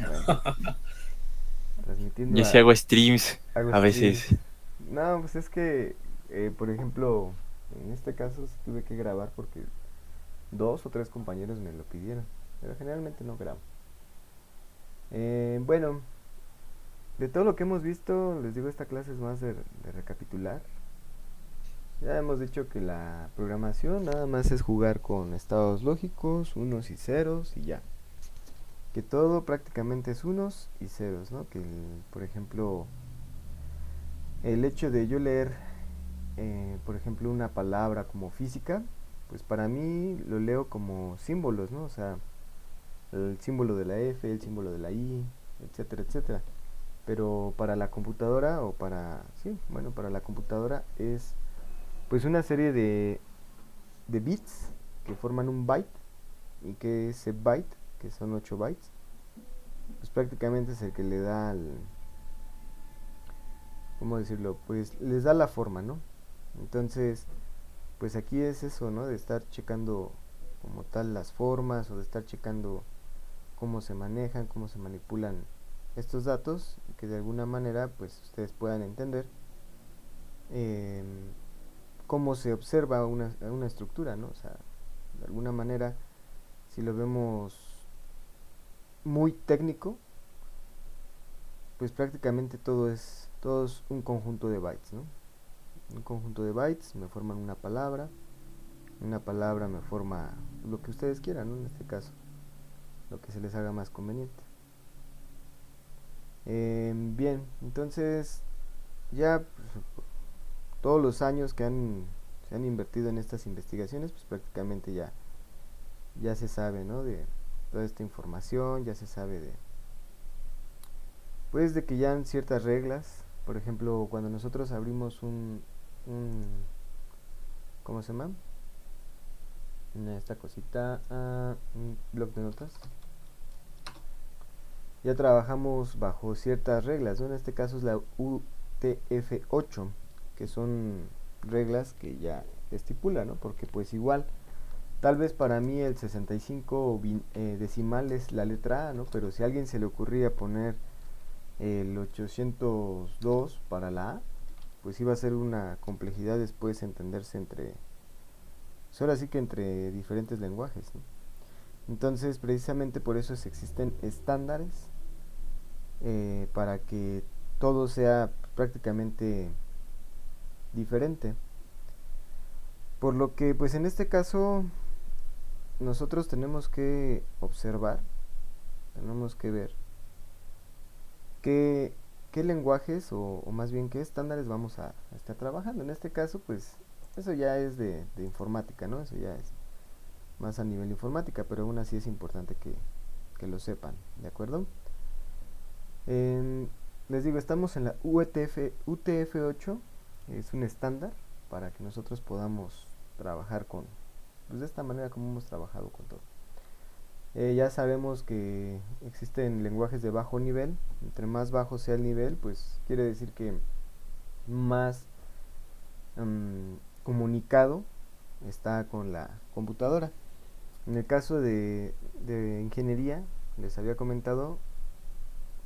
Bueno, transmitiendo Yo sí hago streams hago a streams. veces. No, pues es que, por ejemplo, en este caso sí tuve que grabar porque dos o tres compañeros me lo pidieron, pero generalmente no grabo. Bueno, de todo lo que hemos visto, les digo, esta clase es más de recapitular. Ya hemos dicho que la programación nada más es jugar con estados lógicos, unos y ceros y ya. Que todo prácticamente es unos y ceros, ¿no? Que, por ejemplo, el hecho de yo leer, por ejemplo, una palabra como física, pues para mí lo leo como símbolos, ¿no? O sea, el símbolo de la F, el símbolo de la I, etcétera, etcétera. Pero para la computadora o para, sí, bueno, para la computadora es pues una serie de bits que forman un byte y que ese byte, que son 8 bytes, pues prácticamente es el que le da al, ¿cómo decirlo? Pues les da la forma, ¿no? Entonces, pues aquí es eso, ¿no? De estar checando como tal las formas o de estar checando cómo se manejan, cómo se manipulan estos datos y que de alguna manera pues ustedes puedan entender eh, cómo se observa una estructura, ¿no? O sea, de alguna manera, si lo vemos muy técnico, pues prácticamente todo es un conjunto de bytes, ¿no? Un conjunto de bytes me forman una palabra me forma lo que ustedes quieran, ¿no? En este caso, lo que se les haga más conveniente. Bien, entonces ya pues, todos los años se han invertido en estas investigaciones, pues prácticamente ya se sabe, ¿no? De toda esta información, ya se sabe de, pues de que ya han ciertas reglas. Por ejemplo, cuando nosotros abrimos un ¿cómo se llama? Esta cosita, un blog de notas. Ya trabajamos bajo ciertas reglas, ¿no? En este caso es la UTF-8, que son reglas que ya estipula, ¿no? Porque pues igual, tal vez para mí el 65 decimal es la letra A, ¿no? Pero si a alguien se le ocurría poner el 802 para la A, pues iba a ser una complejidad después entenderse entre, pues ahora sí que entre diferentes lenguajes, ¿no? Entonces, precisamente por eso existen estándares para que todo sea prácticamente diferente. Por lo que, pues en este caso, nosotros tenemos que observar, tenemos que ver qué, qué lenguajes o más bien qué estándares vamos a estar trabajando. En este caso, pues eso ya es de informática, ¿no? Eso ya es más a nivel informática, pero aún así es importante que lo sepan, ¿de acuerdo? Les digo, estamos en la UTF-8, es un estándar para que nosotros podamos trabajar con, pues de esta manera como hemos trabajado con todo. Ya sabemos que existen lenguajes de bajo nivel, entre más bajo sea el nivel, pues quiere decir que más comunicado está con la computadora. En el caso de ingeniería, les había comentado,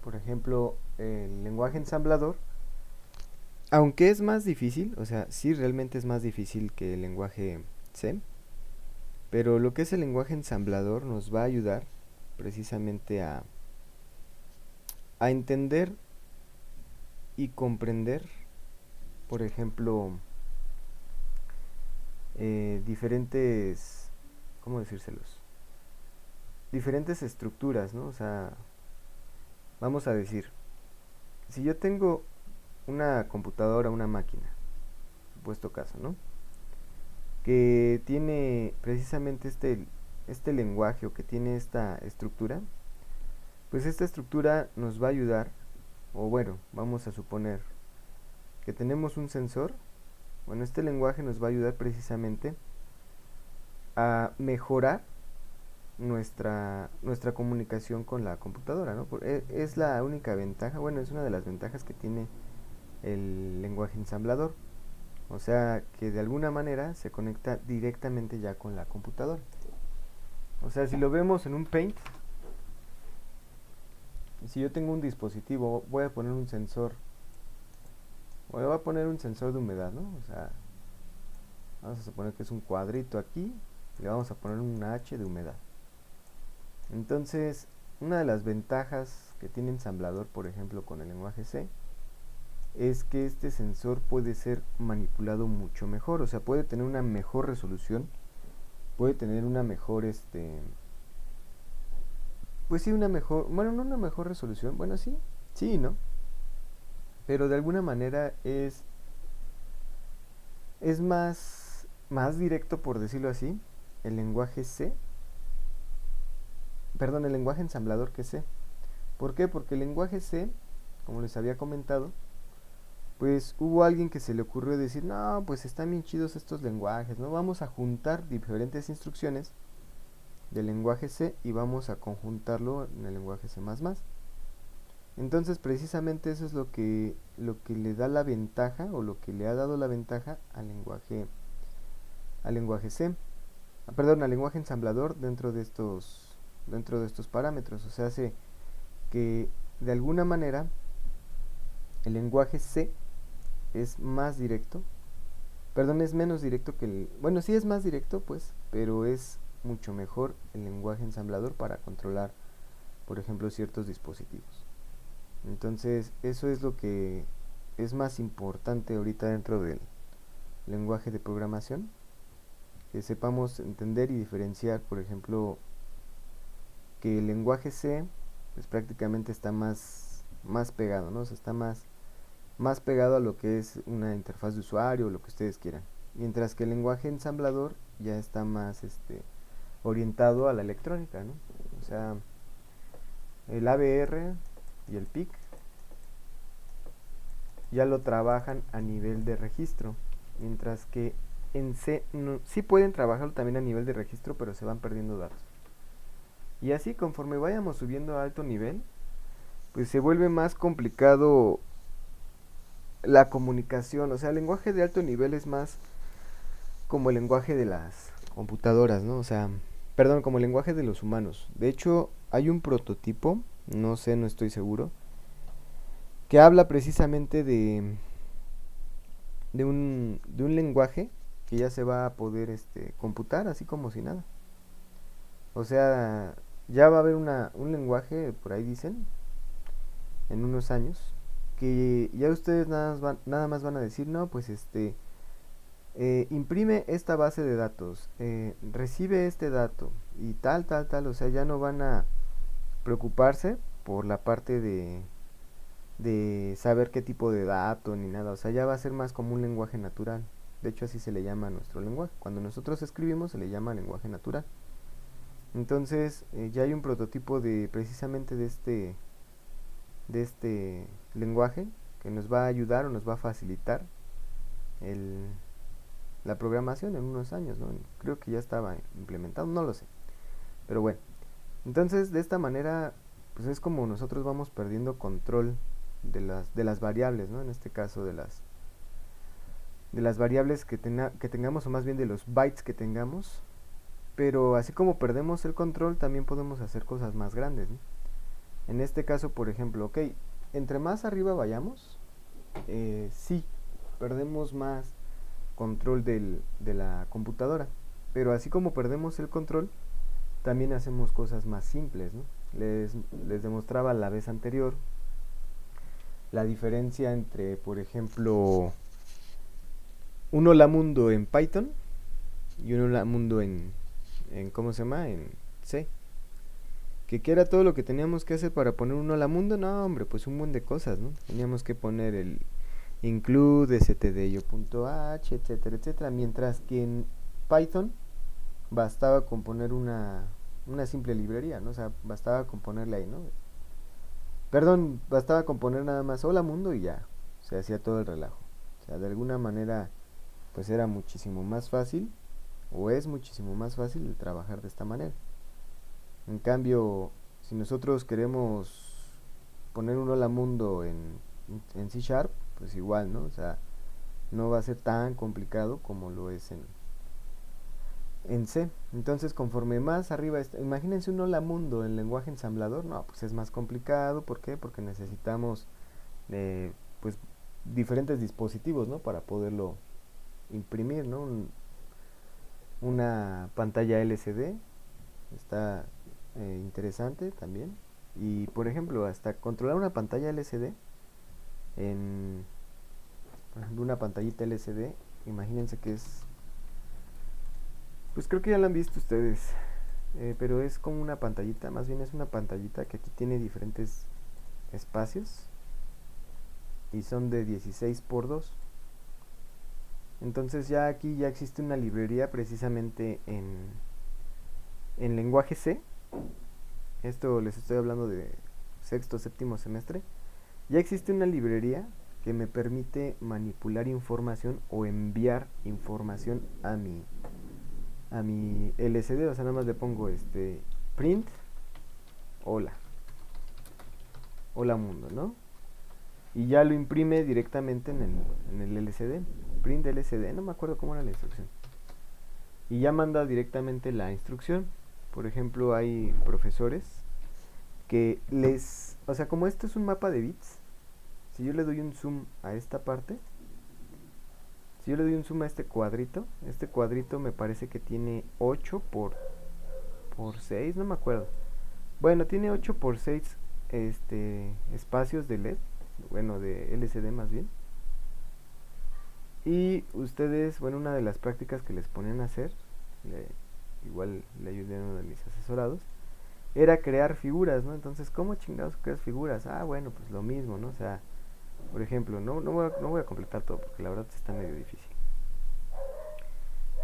por ejemplo, el lenguaje ensamblador, aunque es más difícil, o sea, sí realmente es más difícil que el lenguaje C, pero lo que es el lenguaje ensamblador nos va a ayudar precisamente a entender y comprender, por ejemplo, diferentes, ¿cómo decírselos? Diferentes estructuras, ¿no? O sea, vamos a decir, si yo tengo una computadora, una máquina, supuesto caso, ¿no? Que tiene precisamente este lenguaje o que tiene esta estructura, pues esta estructura nos va a ayudar, o bueno, vamos a suponer que tenemos un sensor, bueno, este lenguaje nos va a ayudar precisamente a mejorar nuestra comunicación con la computadora, ¿no? Es la única ventaja, bueno, es una de las ventajas que tiene el lenguaje ensamblador, o sea, que de alguna manera se conecta directamente ya con la computadora. O sea, si lo vemos en un Paint, Si yo tengo un dispositivo, voy a poner un sensor, voy a poner un sensor de humedad, ¿no? O sea, vamos a suponer que es un cuadrito aquí, y le vamos a poner una H de humedad. Entonces, una de las ventajas que tiene ensamblador, por ejemplo, con el lenguaje C, es que este sensor puede ser manipulado mucho mejor, o sea, puede tener una mejor resolución, puede tener una mejor, pues sí, una mejor, bueno, no una mejor resolución, bueno, sí, sí, ¿no? Pero de alguna manera es más directo, por decirlo así, el lenguaje C, perdón, el lenguaje ensamblador que C. ¿Por qué? Porque el lenguaje C, como les había comentado, pues hubo alguien que se le ocurrió decir, no, pues están bien chidos estos lenguajes, ¿no? Vamos a juntar diferentes instrucciones del lenguaje C y vamos a conjuntarlo en el lenguaje C++. Entonces, precisamente eso es lo que le da la ventaja, o lo que le ha dado la ventaja al lenguaje C, perdón, al lenguaje ensamblador dentro de estos parámetros. O sea, hace que de alguna manera el lenguaje C es más directo, perdón, es menos directo bueno, sí es más directo, pues, pero es mucho mejor el lenguaje ensamblador para controlar, por ejemplo, ciertos dispositivos. Entonces, eso es lo que es más importante ahorita dentro del lenguaje de programación, que sepamos entender y diferenciar, por ejemplo, que el lenguaje C pues prácticamente está más pegado, ¿no? O sea, está más pegado a lo que es una interfaz de usuario o lo que ustedes quieran. Mientras que el lenguaje ensamblador ya está más orientado a la electrónica, ¿no? O sea, el ABR y el PIC ya lo trabajan a nivel de registro, mientras que en C sí pueden trabajarlo también a nivel de registro, pero se van perdiendo datos. Y así, conforme vayamos subiendo a alto nivel, pues se vuelve más complicado la comunicación. O sea, el lenguaje de alto nivel es más como el lenguaje de las computadoras, ¿no? O sea, perdón, como el lenguaje de los humanos. De hecho, hay un prototipo, no sé, no estoy seguro, que habla precisamente de un lenguaje que ya se va a poder computar así como si nada. O sea, ya va a haber un lenguaje, por ahí dicen, en unos años, que ya ustedes nada más van a decir, no, pues imprime esta base de datos, recibe este dato y tal, tal, tal. O sea, ya no van a preocuparse por la parte de saber qué tipo de dato ni nada. O sea, ya va a ser más como un lenguaje natural. De hecho, así se le llama a nuestro lenguaje. Cuando nosotros escribimos se le llama lenguaje natural. Entonces, ya hay un prototipo precisamente de este lenguaje que nos va a ayudar o nos va a facilitar el, la programación en unos años, ¿no? Creo que ya estaba implementado, no lo sé. Pero bueno, entonces de esta manera, pues es como nosotros vamos perdiendo control de las variables, ¿no? En este caso de las variables que tengamos, o más bien de los bytes que tengamos. Pero así como perdemos el control, también podemos hacer cosas más grandes, ¿no? En este caso, por ejemplo, ok, entre más arriba vayamos, sí, perdemos más control de la computadora. Pero así como perdemos el control, también hacemos cosas más simples, ¿no? Les demostraba la vez anterior la diferencia entre, por ejemplo, un hola mundo en Python y un hola mundo en ¿cómo se llama? En C. ¿Que era todo lo que teníamos que hacer para poner un hola mundo? No, hombre, pues un montón de cosas, ¿no? Teníamos que poner el include, stdio.h, etcétera, etcétera. Mientras que en Python bastaba con poner una simple librería, ¿no? O sea, bastaba con ponerle ahí, ¿no? Perdón, bastaba con poner nada más hola mundo y ya, se hacía todo el relajo. O sea, de alguna manera, pues era muchísimo más fácil, o es muchísimo más fácil el trabajar de esta manera. En cambio, si nosotros queremos poner un hola mundo en C Sharp, pues igual, ¿no? O sea, no va a ser tan complicado como lo es en C. Entonces, conforme más arriba está, imagínense un hola mundo en lenguaje ensamblador, no, pues es más complicado. ¿Por qué? Porque necesitamos eh, pues diferentes dispositivos, ¿no? Para poderlo imprimir, ¿no? Una pantalla LCD está interesante también. Y por ejemplo, hasta controlar una pantalla LCD en, por ejemplo, una pantallita LCD, imagínense que es, pues creo que ya la han visto ustedes, pero es como una pantallita, más bien es una pantallita que aquí tiene diferentes espacios y son de 16 por 2. Entonces ya aquí ya existe una librería precisamente en lenguaje C. Esto les estoy hablando de sexto, séptimo semestre. Ya existe una librería que me permite manipular información o enviar información a mi LCD. O sea, nada más le pongo print hola, hola mundo, ¿no? Y ya lo imprime directamente en el LCD. Print LCD, no me acuerdo cómo era la instrucción. Y ya manda directamente la instrucción. Por ejemplo, hay profesores que o sea, como esto es un mapa de bits, si yo le doy un zoom a esta parte, si yo le doy un zoom a este cuadrito me parece que tiene 8 por 6, no me acuerdo. Bueno, tiene 8 por 6 espacios de LED, bueno, de LCD más bien. Y ustedes, bueno, una de las prácticas que les ponían a hacer, igual le ayudé a uno de mis asesorados, era crear figuras, ¿no? Entonces, ¿cómo chingados creas figuras? Ah, bueno, pues lo mismo, ¿no? O sea, por ejemplo, no voy a completar todo porque la verdad está medio difícil.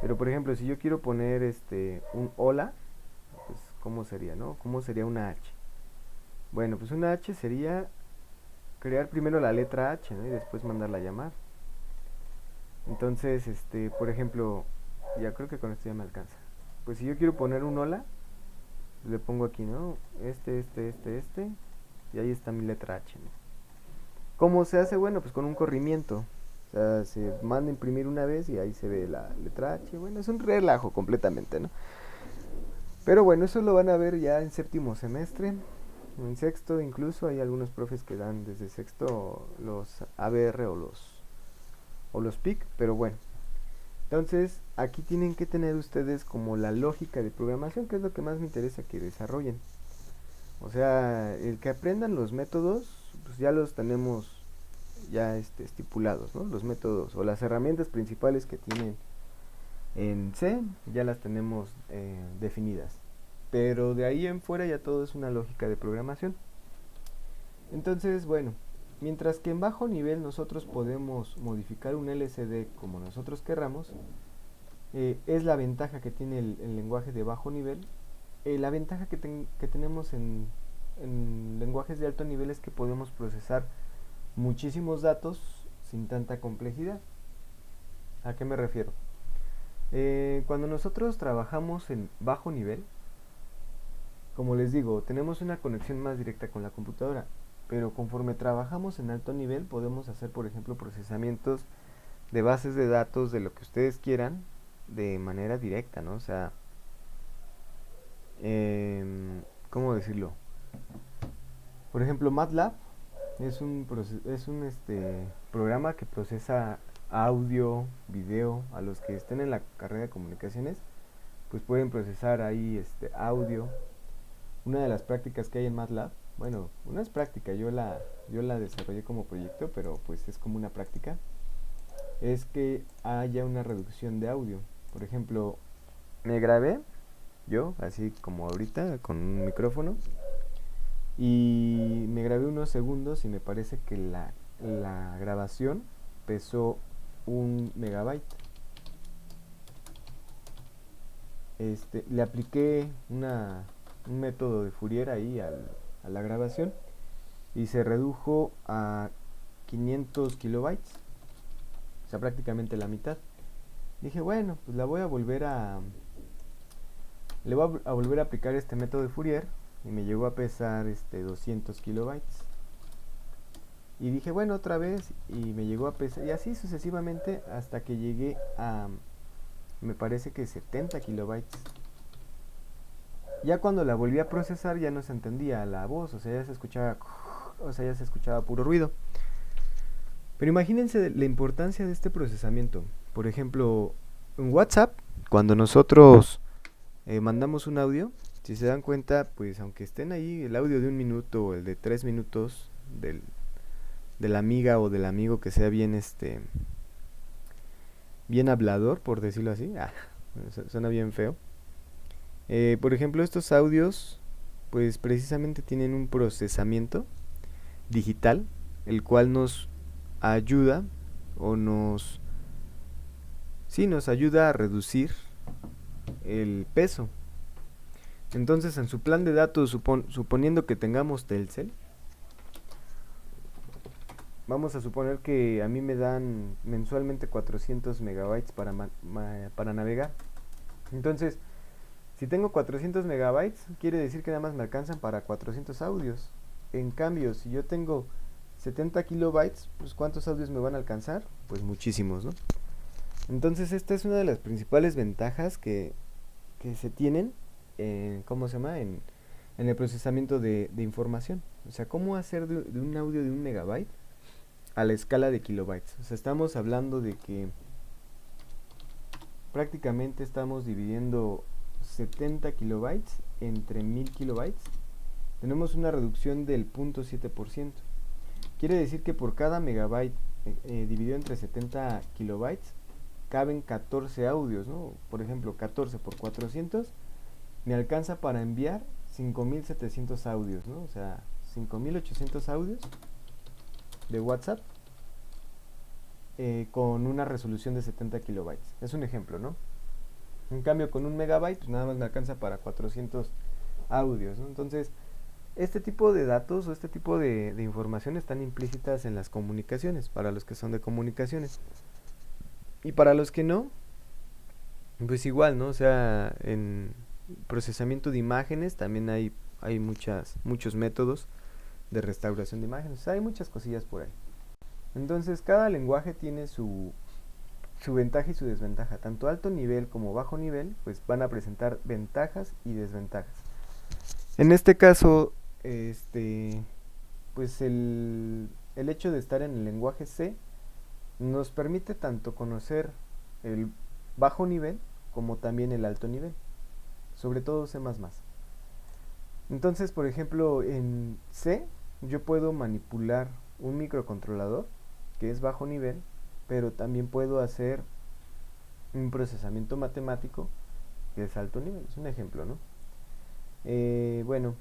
Pero por ejemplo, si yo quiero poner un hola, pues ¿cómo sería, no? ¿Cómo sería una H? Bueno, pues una H sería crear primero la letra H, ¿no? Y después mandarla a llamar. Entonces, por ejemplo, ya creo que con esto ya me alcanza. Pues si yo quiero poner un hola, le pongo aquí, ¿no? Y ahí está mi letra H, ¿no? ¿Cómo se hace? Bueno, pues con un corrimiento. O sea, se manda a imprimir una vez y ahí se ve la letra H. Bueno, es un relajo completamente, ¿no? Pero bueno, eso lo van a ver ya en séptimo semestre. En sexto incluso hay algunos profes que dan desde sexto los ABR o los PIC, pero bueno. Entonces, aquí tienen que tener ustedes como la lógica de programación, que es lo que más me interesa que desarrollen. O sea, el que aprendan los métodos, pues ya los tenemos ya estipulados, ¿no? Los métodos o las herramientas principales que tienen en C ya las tenemos definidas. Pero de ahí en fuera ya todo es una lógica de programación. Entonces, bueno, mientras que en bajo nivel nosotros podemos modificar un LCD como nosotros querramos, es la ventaja que tiene el lenguaje de bajo nivel. La ventaja que tenemos en lenguajes de alto nivel es que podemos procesar muchísimos datos sin tanta complejidad. ¿A qué me refiero? Cuando nosotros trabajamos en bajo nivel, como les digo, tenemos una conexión más directa con la computadora, pero conforme trabajamos en alto nivel podemos hacer, por ejemplo, procesamientos de bases de datos de lo que ustedes quieran de manera directa, ¿no? O sea, ¿cómo decirlo? Por ejemplo, MATLAB es un programa que procesa audio, video. A los que estén en la carrera de comunicaciones, pues pueden procesar ahí audio. Una de las prácticas que hay en MATLAB, bueno, una es práctica, yo la desarrollé como proyecto, pero pues es como una práctica, es que haya una reducción de audio. Por ejemplo, me grabé yo, así como ahorita, con un micrófono, y me grabé unos segundos y me parece que la grabación pesó 1 megabyte. Le apliqué un método de Fourier ahí a la grabación y se redujo a 500 kilobytes, o sea, prácticamente la mitad. Dije, bueno, pues le voy a volver a aplicar este método de Fourier y me llegó a pesar 200 kilobytes. Y dije, bueno, otra vez, y me llegó a pesar, y así sucesivamente hasta que llegué me parece que 70 kilobytes. Ya cuando la volví a procesar ya no se entendía la voz, o sea, ya se escuchaba puro ruido. Pero imagínense la importancia de este procesamiento. Por ejemplo, en WhatsApp, cuando nosotros mandamos un audio, si se dan cuenta, pues aunque estén ahí el audio de 1 minuto o el de 3 minutos de la amiga o del amigo que sea bien bien hablador, por decirlo así, suena bien feo. Por ejemplo, estos audios, pues precisamente tienen un procesamiento digital, el cual nos ayuda o sí, nos ayuda a reducir el peso. Entonces, en su plan de datos, suponiendo que tengamos Telcel, vamos a suponer que a mí me dan mensualmente 400 megabytes para navegar. Entonces, si tengo 400 megabytes, quiere decir que nada más me alcanzan para 400 audios. En cambio, si yo tengo 70 kilobytes, pues ¿cuántos audios me van a alcanzar? Pues muchísimos, ¿no? Entonces, esta es una de las principales ventajas que se tienen ¿cómo se llama? En el procesamiento de información. O sea, ¿cómo hacer de un audio de 1 megabyte a la escala de kilobytes? O sea, estamos hablando de que prácticamente estamos dividiendo 70 kilobytes entre 1000 kilobytes. Tenemos una reducción del 0.7%. Quiere decir que por cada megabyte dividido entre 70 kilobytes caben 14 audios, ¿no? Por ejemplo, 14 por 400 me alcanza para enviar 5700 audios, ¿no? O sea, 5800 audios de WhatsApp con una resolución de 70 kilobytes. Es un ejemplo, ¿no? En cambio, con 1 megabyte, pues nada más me alcanza para 400 audios, ¿no? Entonces, este tipo de datos o este tipo de información están implícitas en las comunicaciones, para los que son de comunicaciones. Y para los que no, pues igual, ¿no? O sea, en procesamiento de imágenes también hay muchos métodos de restauración de imágenes. O sea, hay muchas cosillas por ahí. Entonces, cada lenguaje tiene su ventaja y su desventaja. Tanto alto nivel como bajo nivel, pues van a presentar ventajas y desventajas. En este caso, pues el hecho de estar en el lenguaje C nos permite tanto conocer el bajo nivel como también el alto nivel, sobre todo C++. Entonces, por ejemplo, en C yo puedo manipular un microcontrolador que es bajo nivel, pero también puedo hacer un procesamiento matemático que es alto nivel. Es un ejemplo, ¿no? Bueno,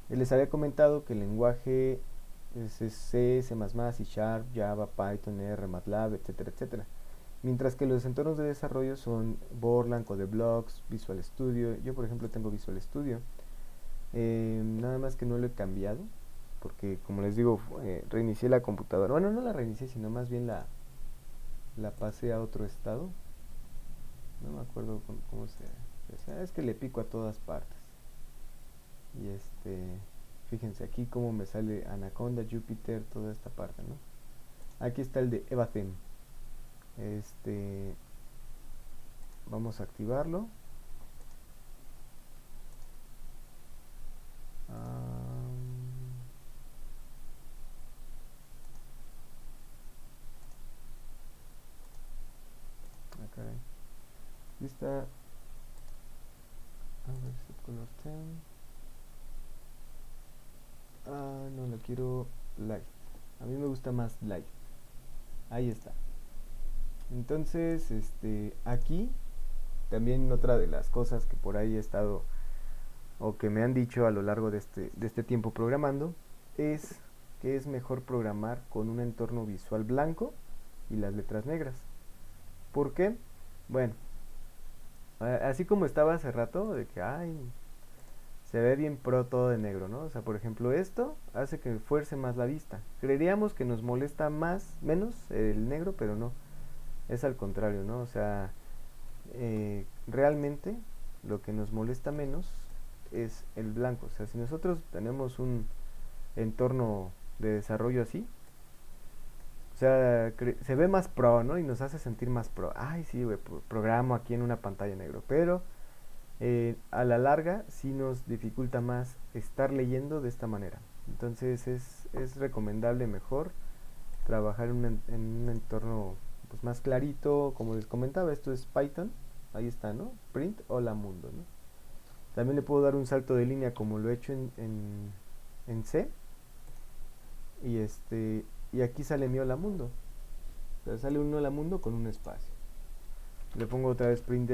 les había comentado que el lenguaje es C, C++, C Sharp, Java, Python, R, MATLAB, etcétera, etcétera. Mientras que los entornos de desarrollo son Borland, CodeBlocks, Visual Studio. Yo, por ejemplo, tengo Visual Studio. Nada más que no lo he cambiado, porque como les digo, reinicié la computadora. Bueno, no la reinicié, sino más bien la pasé a otro estado. No me acuerdo cómo se decía. Es que le pico a todas partes. Y fíjense aquí cómo me sale Anaconda, Jupyter, toda esta parte, ¿no? Aquí está el de EvaThem. Vamos a activarlo. Caray. Aquí está. A ver, subcolor 10. No, lo quiero light. A mí me gusta más light. Ahí está. Entonces, aquí también otra de las cosas que por ahí he estado o que me han dicho a lo largo de este tiempo programando es que es mejor programar con un entorno visual blanco y las letras negras. ¿Por qué? Bueno, así como estaba hace rato de que se ve bien pro todo de negro, ¿no? O sea, por ejemplo, esto hace que fuerce más la vista. Creeríamos que nos molesta menos el negro, pero no. Es al contrario, ¿no? O sea, realmente lo que nos molesta menos es el blanco. O sea, si nosotros tenemos un entorno de desarrollo así, o sea, se ve más pro, ¿no? Y nos hace sentir más pro. Ay, sí, güey, programo aquí en una pantalla negro. Pero a la larga sí nos dificulta más estar leyendo de esta manera. Entonces es recomendable mejor trabajar en un entorno pues más clarito. Como les comentaba, esto es Python. Ahí está, ¿no? Print hola mundo, ¿no? También le puedo dar un salto de línea como lo he hecho en C. Y aquí sale mi hola mundo. O sea, sale un hola mundo con un espacio. Le pongo otra vez print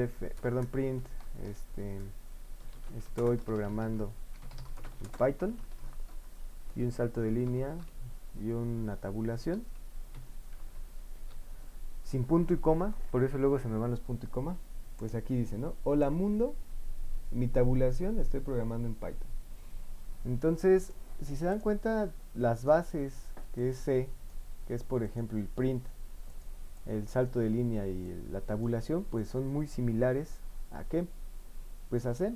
estoy programando en Python y un salto de línea y una tabulación sin punto y coma, por eso luego se me van los puntos y coma. Pues aquí dice, ¿no? Hola mundo, mi tabulación estoy programando en Python. Entonces, si se dan cuenta, las bases que es C, que es por ejemplo el print, el salto de línea y la tabulación, pues son muy similares a ¿qué? Pues a C.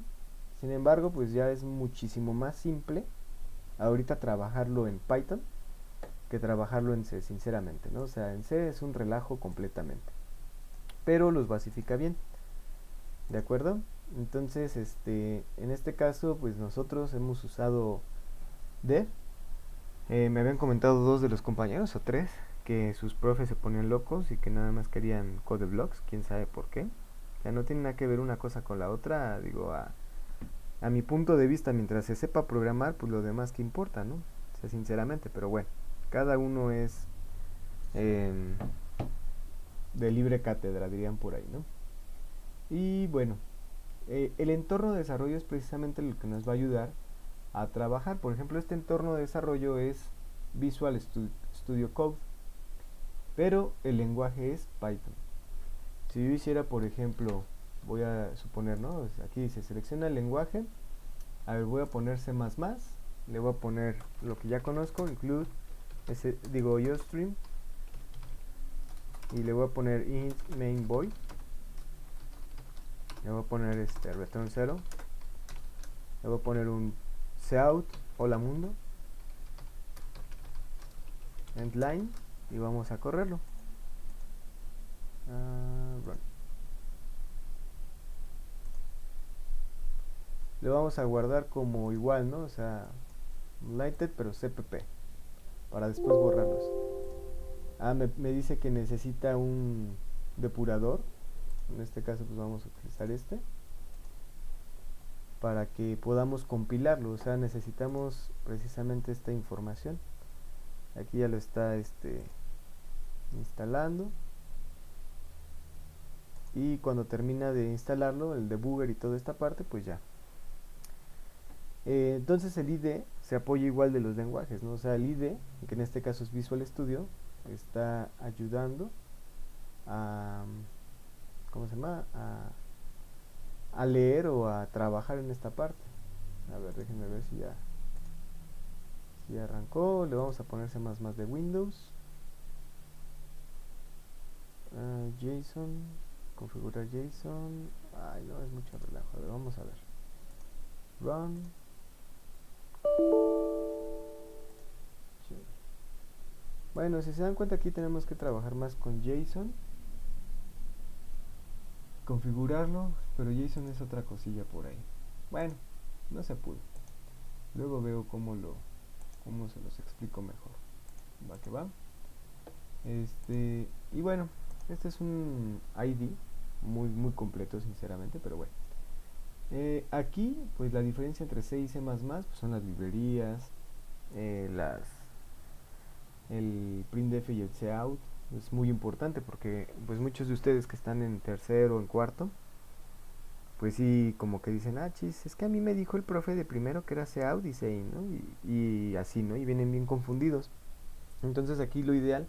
Sin embargo, pues ya es muchísimo más simple ahorita trabajarlo en Python que trabajarlo en C, sinceramente, ¿no? O sea, en C es un relajo completamente, pero los basifica bien, ¿de acuerdo? Entonces, en este caso, pues nosotros hemos usado D. Me habían comentado dos de los compañeros, o tres, que sus profes se ponían locos y que nada más querían code blocks, quién sabe por qué. O sea, no tiene nada que ver una cosa con la otra, digo, a mi punto de vista, mientras se sepa programar, pues lo demás que importa, ¿no? O sea, sinceramente, pero bueno, cada uno es eh, de libre cátedra, dirían por ahí, ¿no? Y bueno, el entorno de desarrollo es precisamente lo que nos va a ayudar a trabajar. Por ejemplo, este entorno de desarrollo es Visual Studio Code, pero el lenguaje es Python. Si yo hiciera, por ejemplo, voy a suponer, ¿no? Aquí dice, selecciona el lenguaje. A ver, voy a poner C++, le voy a poner lo que ya conozco, include, iostream, y le voy a poner int main void, le voy a poner return 0, le voy a poner un cout, hola mundo, end line, y vamos a correrlo. Run. Le vamos a guardar como igual, ¿no? O sea, lighted pero cpp, para después borrarlos. Me dice que necesita un depurador. En este caso pues vamos a utilizar para que podamos compilarlo. O sea, necesitamos precisamente esta información. Aquí ya lo está instalando, y cuando termina de instalarlo, el debugger y toda esta parte, pues ya. Entonces el IDE se apoya igual de los lenguajes, ¿no? O sea, el IDE, que en este caso es Visual Studio, está ayudando a, ¿cómo se llama? A leer o a trabajar en esta parte. A ver, déjenme ver si ya arrancó. Le vamos a poner C++ de Windows. JSON, configurar JSON. Ay, no, es mucho relajo. A ver, vamos a ver. Run. Bueno, si se dan cuenta, aquí tenemos que trabajar más con JSON, configurarlo, pero JSON es otra cosilla por ahí. Bueno, no se pudo. Luego veo cómo se los explico mejor. Va que va. Y bueno, este es un ID muy muy completo, sinceramente, pero bueno. Aquí, pues la diferencia entre C y C++ pues son las librerías, el printf y el cout. Es muy importante porque pues muchos de ustedes que están en tercero o en cuarto, pues sí, como que dicen, chis, es que a mí me dijo el profe de primero que era cout y CI, ¿no? Y así, ¿no? Y vienen bien confundidos. Entonces aquí lo ideal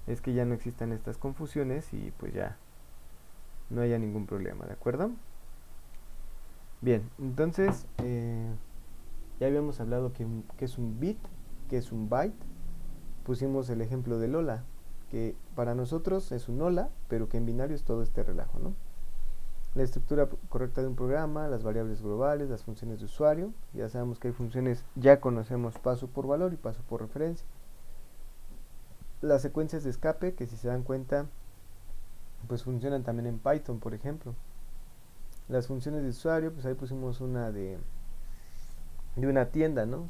es que ya no existan estas confusiones y pues ya no haya ningún problema, ¿de acuerdo? Bien, entonces ya habíamos hablado que es un bit, que es un byte. Pusimos el ejemplo del hola, que para nosotros es un hola, pero que en binario es todo este relajo, ¿no? La estructura correcta de un programa, las variables globales, las funciones de usuario. Ya sabemos que hay funciones, ya conocemos paso por valor y paso por referencia. las secuencias de escape, que si se dan cuenta, pues funcionan también en Python, por ejemplo. Las funciones de usuario, pues ahí pusimos una de una tienda, ¿no?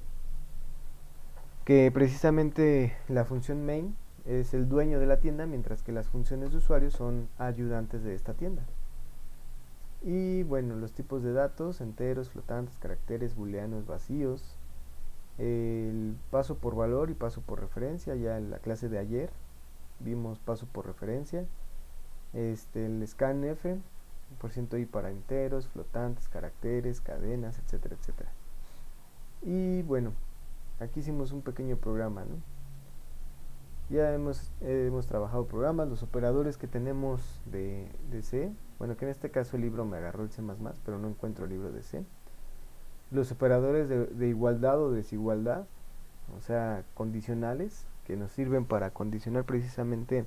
Que precisamente la función main es el dueño de la tienda, mientras que las funciones de usuario son ayudantes de esta tienda. Y bueno, los tipos de datos: enteros, flotantes, caracteres, booleanos, vacíos. El paso por valor y paso por referencia, ya en la clase de ayer vimos paso por referencia. El scanf, por ciento i para enteros, flotantes, caracteres, cadenas, etcétera, etcétera. Y bueno, aquí hicimos un pequeño programa, ¿no? Ya hemos trabajado programas, los operadores que tenemos de C, bueno, que en este caso el libro me agarró el C++, pero no encuentro el libro de C. Los operadores de igualdad o desigualdad, o sea, condicionales, que nos sirven para condicionar precisamente,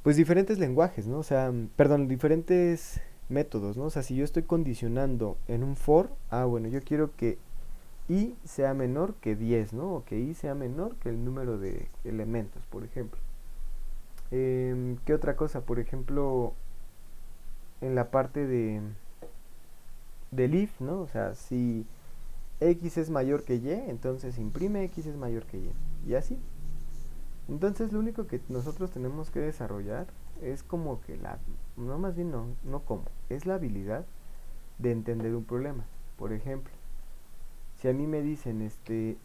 pues, diferentes lenguajes, ¿no? O sea, perdón, diferentes métodos, ¿no? O sea, si yo estoy condicionando en un for, bueno, yo quiero que i sea menor que 10, ¿no? O que i sea menor que el número de elementos, por ejemplo. ¿Qué otra cosa? Por ejemplo, en la parte del if, ¿no? O sea, si x es mayor que y, entonces imprime x es mayor que y. Y así. Entonces lo único que nosotros tenemos que desarrollar es como que no, más bien no como, es la habilidad de entender un problema. Por ejemplo, si a mí me dicen,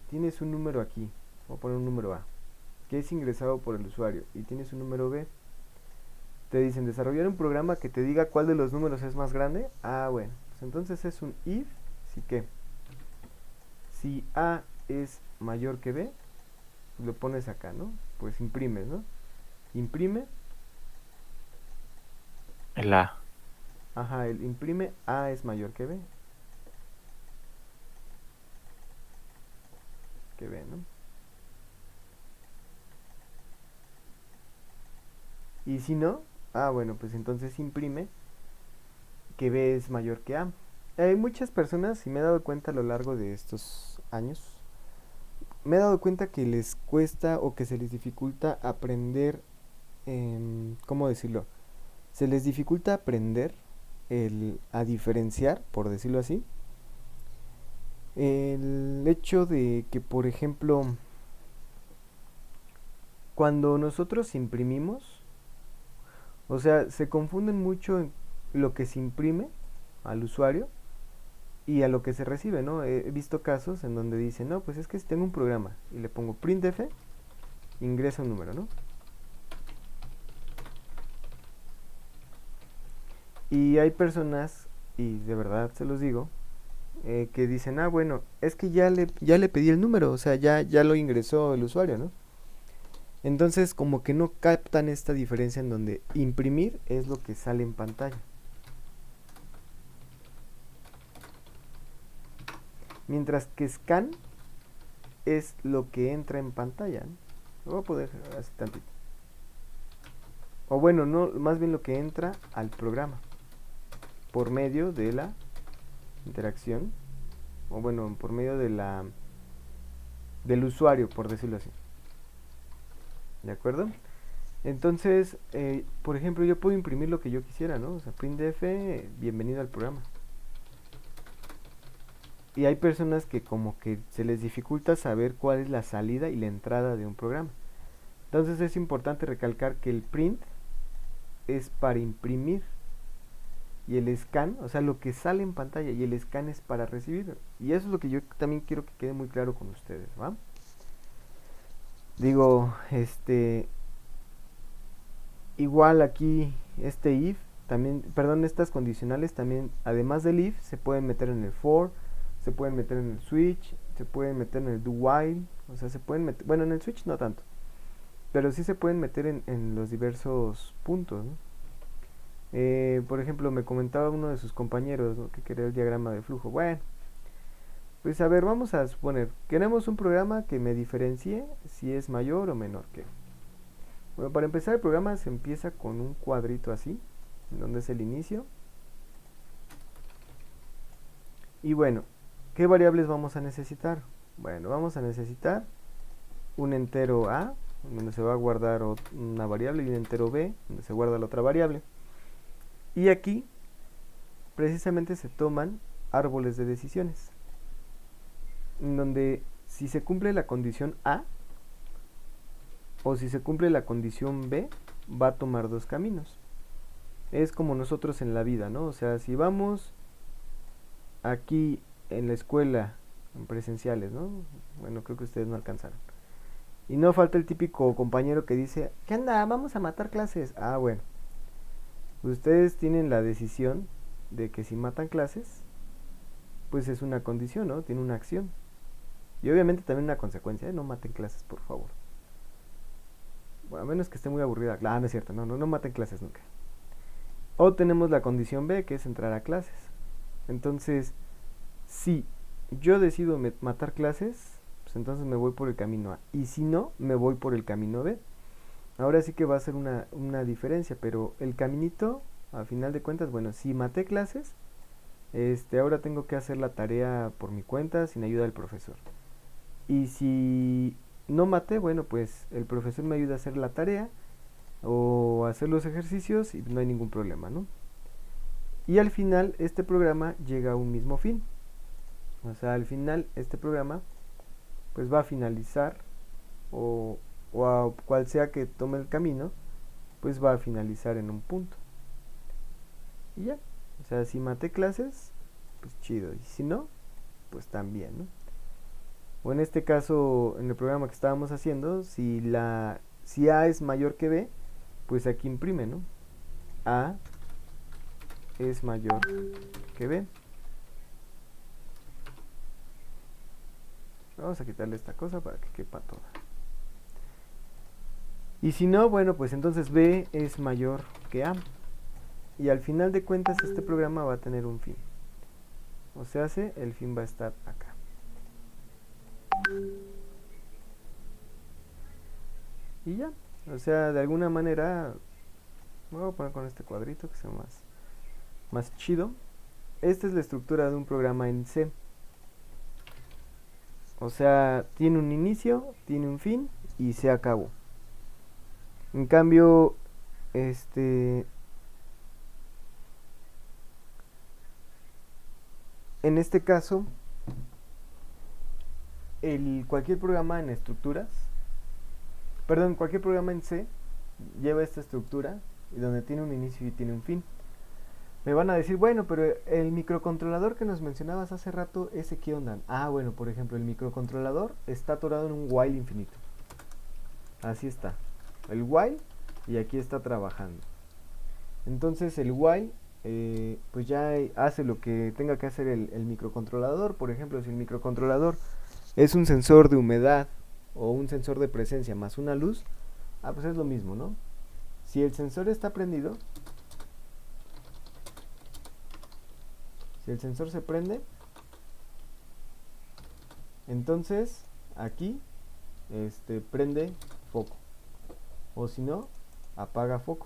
tienes un número aquí, voy a poner un número A, que es ingresado por el usuario, y tienes un número B, te dicen desarrollar un programa que te diga cuál de los números es más grande. Bueno, pues entonces es un if, si A es mayor que B, lo pones acá, ¿no? Pues imprimes, ¿no? Imprime. El A. Ajá, el imprime A es mayor que B. Que B, ¿no? Y si no, bueno, pues entonces imprime que B es mayor que A. Hay muchas personas, y me he dado cuenta a lo largo de estos años, me he dado cuenta que les cuesta o que se les dificulta aprender, ¿cómo decirlo? Se les dificulta aprender a diferenciar, por decirlo así, el hecho de que, por ejemplo, cuando nosotros imprimimos, o sea, se confunden mucho en lo que se imprime al usuario y a lo que se recibe, ¿no? He visto casos en donde dicen, no, pues es que si tengo un programa y le pongo printf, ingresa un número, ¿no? Y hay personas, y de verdad se los digo, que dicen, bueno, es que ya le pedí el número, o sea, ya lo ingresó el usuario, ¿no? Entonces como que no captan esta diferencia en donde imprimir es lo que sale en pantalla. Mientras que scan es lo que entra en pantalla, ¿no? Lo voy a poner así tantito. O bueno, no, más bien lo que entra al programa por medio de la interacción, o bueno, por medio del usuario, por decirlo así. ¿De acuerdo? Entonces, por ejemplo, yo puedo imprimir lo que yo quisiera, ¿no? O sea, printf, bienvenido al programa. Y hay personas que como que se les dificulta saber cuál es la salida y la entrada de un programa. Entonces es importante recalcar que el print es para imprimir y el scan, o sea, lo que sale en pantalla, y el scan es para recibir. Y eso es lo que yo también quiero que quede muy claro con ustedes, ¿va? Digo, igual aquí if también, perdón, estas condicionales también, además del if, se pueden meter en el for, se pueden meter en el switch, se pueden meter en el do while, o sea, se pueden meter, bueno, en el switch no tanto, pero sí se pueden meter en los diversos puntos, ¿no? Por ejemplo, me comentaba uno de sus compañeros, ¿no?, que quería el diagrama de flujo. Bueno, pues a ver, vamos a suponer, queremos un programa que me diferencie si es mayor o menor que. Bueno, para empezar el programa se empieza con un cuadrito así, donde es el inicio. Y bueno, ¿qué variables vamos a necesitar? Bueno, vamos a necesitar un entero a, donde se va a guardar una variable, y un entero b, donde se guarda la otra variable. Y aquí precisamente se toman árboles de decisiones, en donde si se cumple la condición A o si se cumple la condición B, va a tomar dos caminos. Es como nosotros en la vida, ¿no? O sea, si vamos aquí en la escuela, en presenciales, ¿no? Bueno, creo que ustedes no alcanzaron. Y no falta el típico compañero que dice, ¿qué onda? Vamos a matar clases. Ah, bueno. Ustedes tienen la decisión de que si matan clases, pues es una condición, ¿no? Tiene una acción. Y obviamente también una consecuencia, ¿eh? No maten clases, por favor. Bueno, a menos que esté muy aburrida. Ah, no es cierto, no maten clases nunca. O tenemos la condición B, que es entrar a clases. Entonces, si yo decido matar clases, pues entonces me voy por el camino A. Y si no, me voy por el camino B. Ahora sí que va a ser una diferencia, pero el caminito, a final de cuentas, bueno, si maté clases, ahora tengo que hacer la tarea por mi cuenta, sin ayuda del profesor. Y si no maté, bueno, pues el profesor me ayuda a hacer la tarea o a hacer los ejercicios y no hay ningún problema, ¿no? Y al final este programa llega a un mismo fin. O sea, al final este programa pues va a finalizar o a cual sea que tome el camino, pues va a finalizar en un punto. Y ya. O sea, si maté clases, pues chido. Y si no, pues también, ¿no? O en este caso, en el programa que estábamos haciendo, si A es mayor que B, pues aquí imprime, ¿no? A es mayor que B. Vamos a quitarle esta cosa para que quepa toda. Y si no, bueno, pues entonces B es mayor que A. Y al final de cuentas este programa va a tener un fin. O sea, el fin va a estar acá. Y ya. O sea, de alguna manera, me voy a poner con este cuadrito que sea más chido. Esta es la estructura de un programa en C. O sea, tiene un inicio, tiene un fin y se acabó. En cambio, en este caso, cualquier programa en estructuras, perdón, cualquier programa en C lleva esta estructura y donde tiene un inicio y tiene un fin. Me van a decir, bueno, pero el microcontrolador que nos mencionabas hace rato, ¿ese qué onda? Ah, bueno, por ejemplo, el microcontrolador está atorado en un while infinito. Así está. El while y aquí está trabajando. Entonces el while pues ya hace lo que tenga que hacer el microcontrolador. Por ejemplo, si el microcontrolador es un sensor de humedad o un sensor de presencia más una luz, pues es lo mismo, ¿no? Si el sensor está prendido, si el sensor se prende, entonces aquí prende foco. O si no, apaga foco.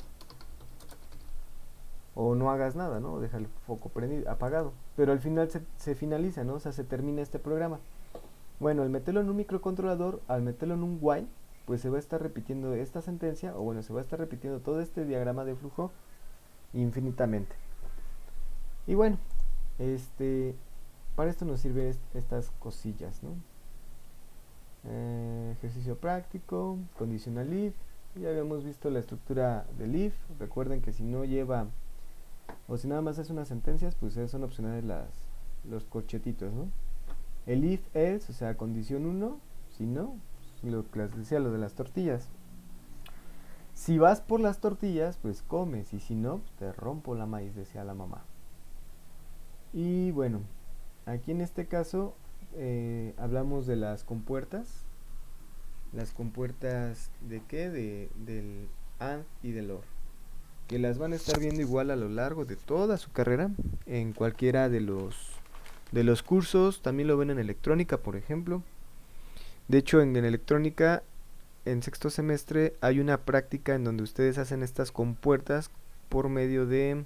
O no hagas nada, ¿no? Deja el foco prendido, apagado. Pero al final se finaliza, ¿no? O sea, se termina este programa. Bueno, al meterlo en un microcontrolador, al meterlo en un while, pues se va a estar repitiendo esta sentencia, o bueno, se va a estar repitiendo todo este diagrama de flujo infinitamente. Y bueno, para esto nos sirven estas cosillas, ¿no? Ejercicio práctico, conditional if. Ya habíamos visto la estructura del if. Recuerden que si no lleva, o si nada más es unas sentencias, pues son opcionales los corchetitos, ¿no? El if else, o sea, condición 1, si no, pues lo que les decía, lo de las tortillas. Si vas por las tortillas, pues comes, y si no, te rompo la maíz, decía la mamá. Y bueno, aquí en este caso hablamos de las compuertas. Las compuertas de qué? Del AND y del OR, que las van a estar viendo igual a lo largo de toda su carrera en cualquiera de los cursos. También lo ven en electrónica, por ejemplo. De hecho, en electrónica, en sexto semestre, hay una práctica en donde ustedes hacen estas compuertas por medio de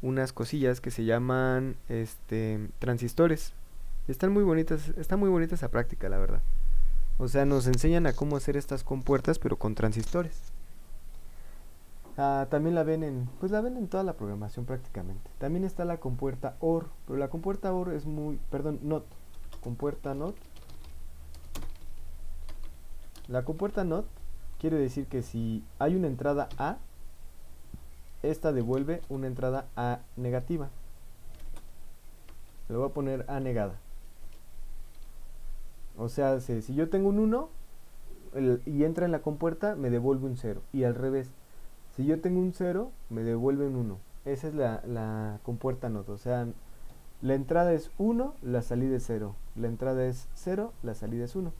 unas cosillas que se llaman transistores. Está muy bonita esa práctica, la verdad. O sea, nos enseñan a cómo hacer estas compuertas, pero con transistores. También pues la ven en toda la programación prácticamente. También está la compuerta OR, pero la compuerta OR es NOT. Compuerta NOT. La compuerta NOT quiere decir que si hay una entrada A, esta devuelve una entrada A negativa. Le voy a poner A negada. O sea, si yo tengo un 1 y entra en la compuerta, me devuelve un 0. Y al revés, si yo tengo un 0, me devuelve un 1. Esa es la compuerta NOT. O sea, la entrada es 1, la salida es 0. La entrada es 0, la salida es 1.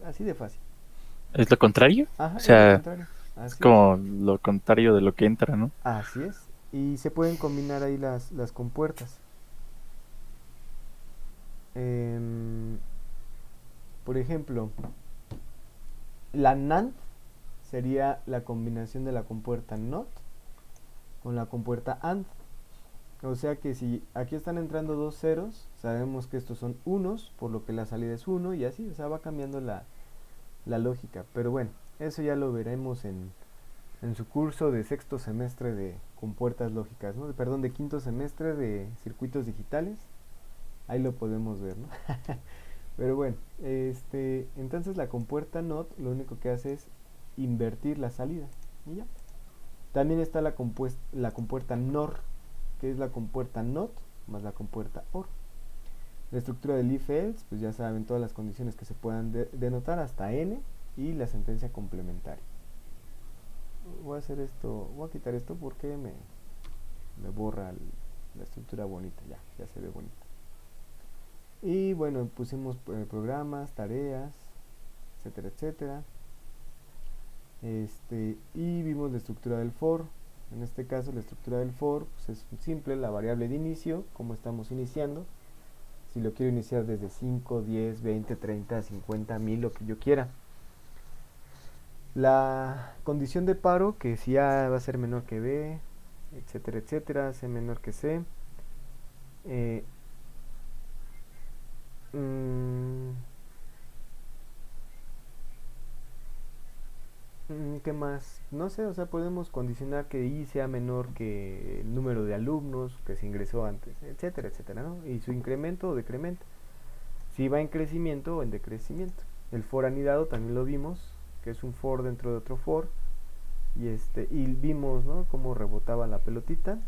Así de fácil. ¿Es lo contrario? Ajá, O es lo sea, contrario. es Así es. como lo contrario de lo que entra, ¿no? Así es. Y se pueden combinar ahí las compuertas. Em, por ejemplo, la NAND sería la combinación de la compuerta NOT con la compuerta AND. O sea que si aquí están entrando dos ceros, sabemos que estos son unos, por lo que la salida es 1 y así, o sea, va cambiando la lógica. Pero bueno, eso ya lo veremos en su curso de sexto semestre de compuertas lógicas, ¿no? Perdón, de quinto semestre de circuitos digitales. Ahí lo podemos ver, ¿no? Pero bueno, entonces la compuerta NOT lo único que hace es invertir la salida y ya. También está la compuerta NOR, que es la compuerta NOT más la compuerta OR. La estructura del if-else, pues ya saben todas las condiciones que se puedan denotar hasta n y la sentencia complementaria. Voy a hacer esto, voy a quitar esto porque me borra la estructura bonita, ya se ve bonita. Y bueno, pusimos programas, tareas, etcétera, etcétera. Y vimos la estructura del for. En este caso la estructura del for pues es simple, la variable de inicio, como estamos iniciando. Si lo quiero iniciar desde 5, 10, 20, 30, 50, 1000, lo que yo quiera. La condición de paro, que si A va a ser menor que B, etcétera, etcétera, C menor que C. ¿Qué más? No sé, o sea, podemos condicionar que I sea menor que el número de alumnos que se ingresó antes, etcétera, etcétera, ¿no? Y su incremento o decremento. Si va en crecimiento o en decrecimiento. El for anidado también lo vimos, que es un for dentro de otro for. Y vimos, ¿no?, cómo rebotaba la pelotita.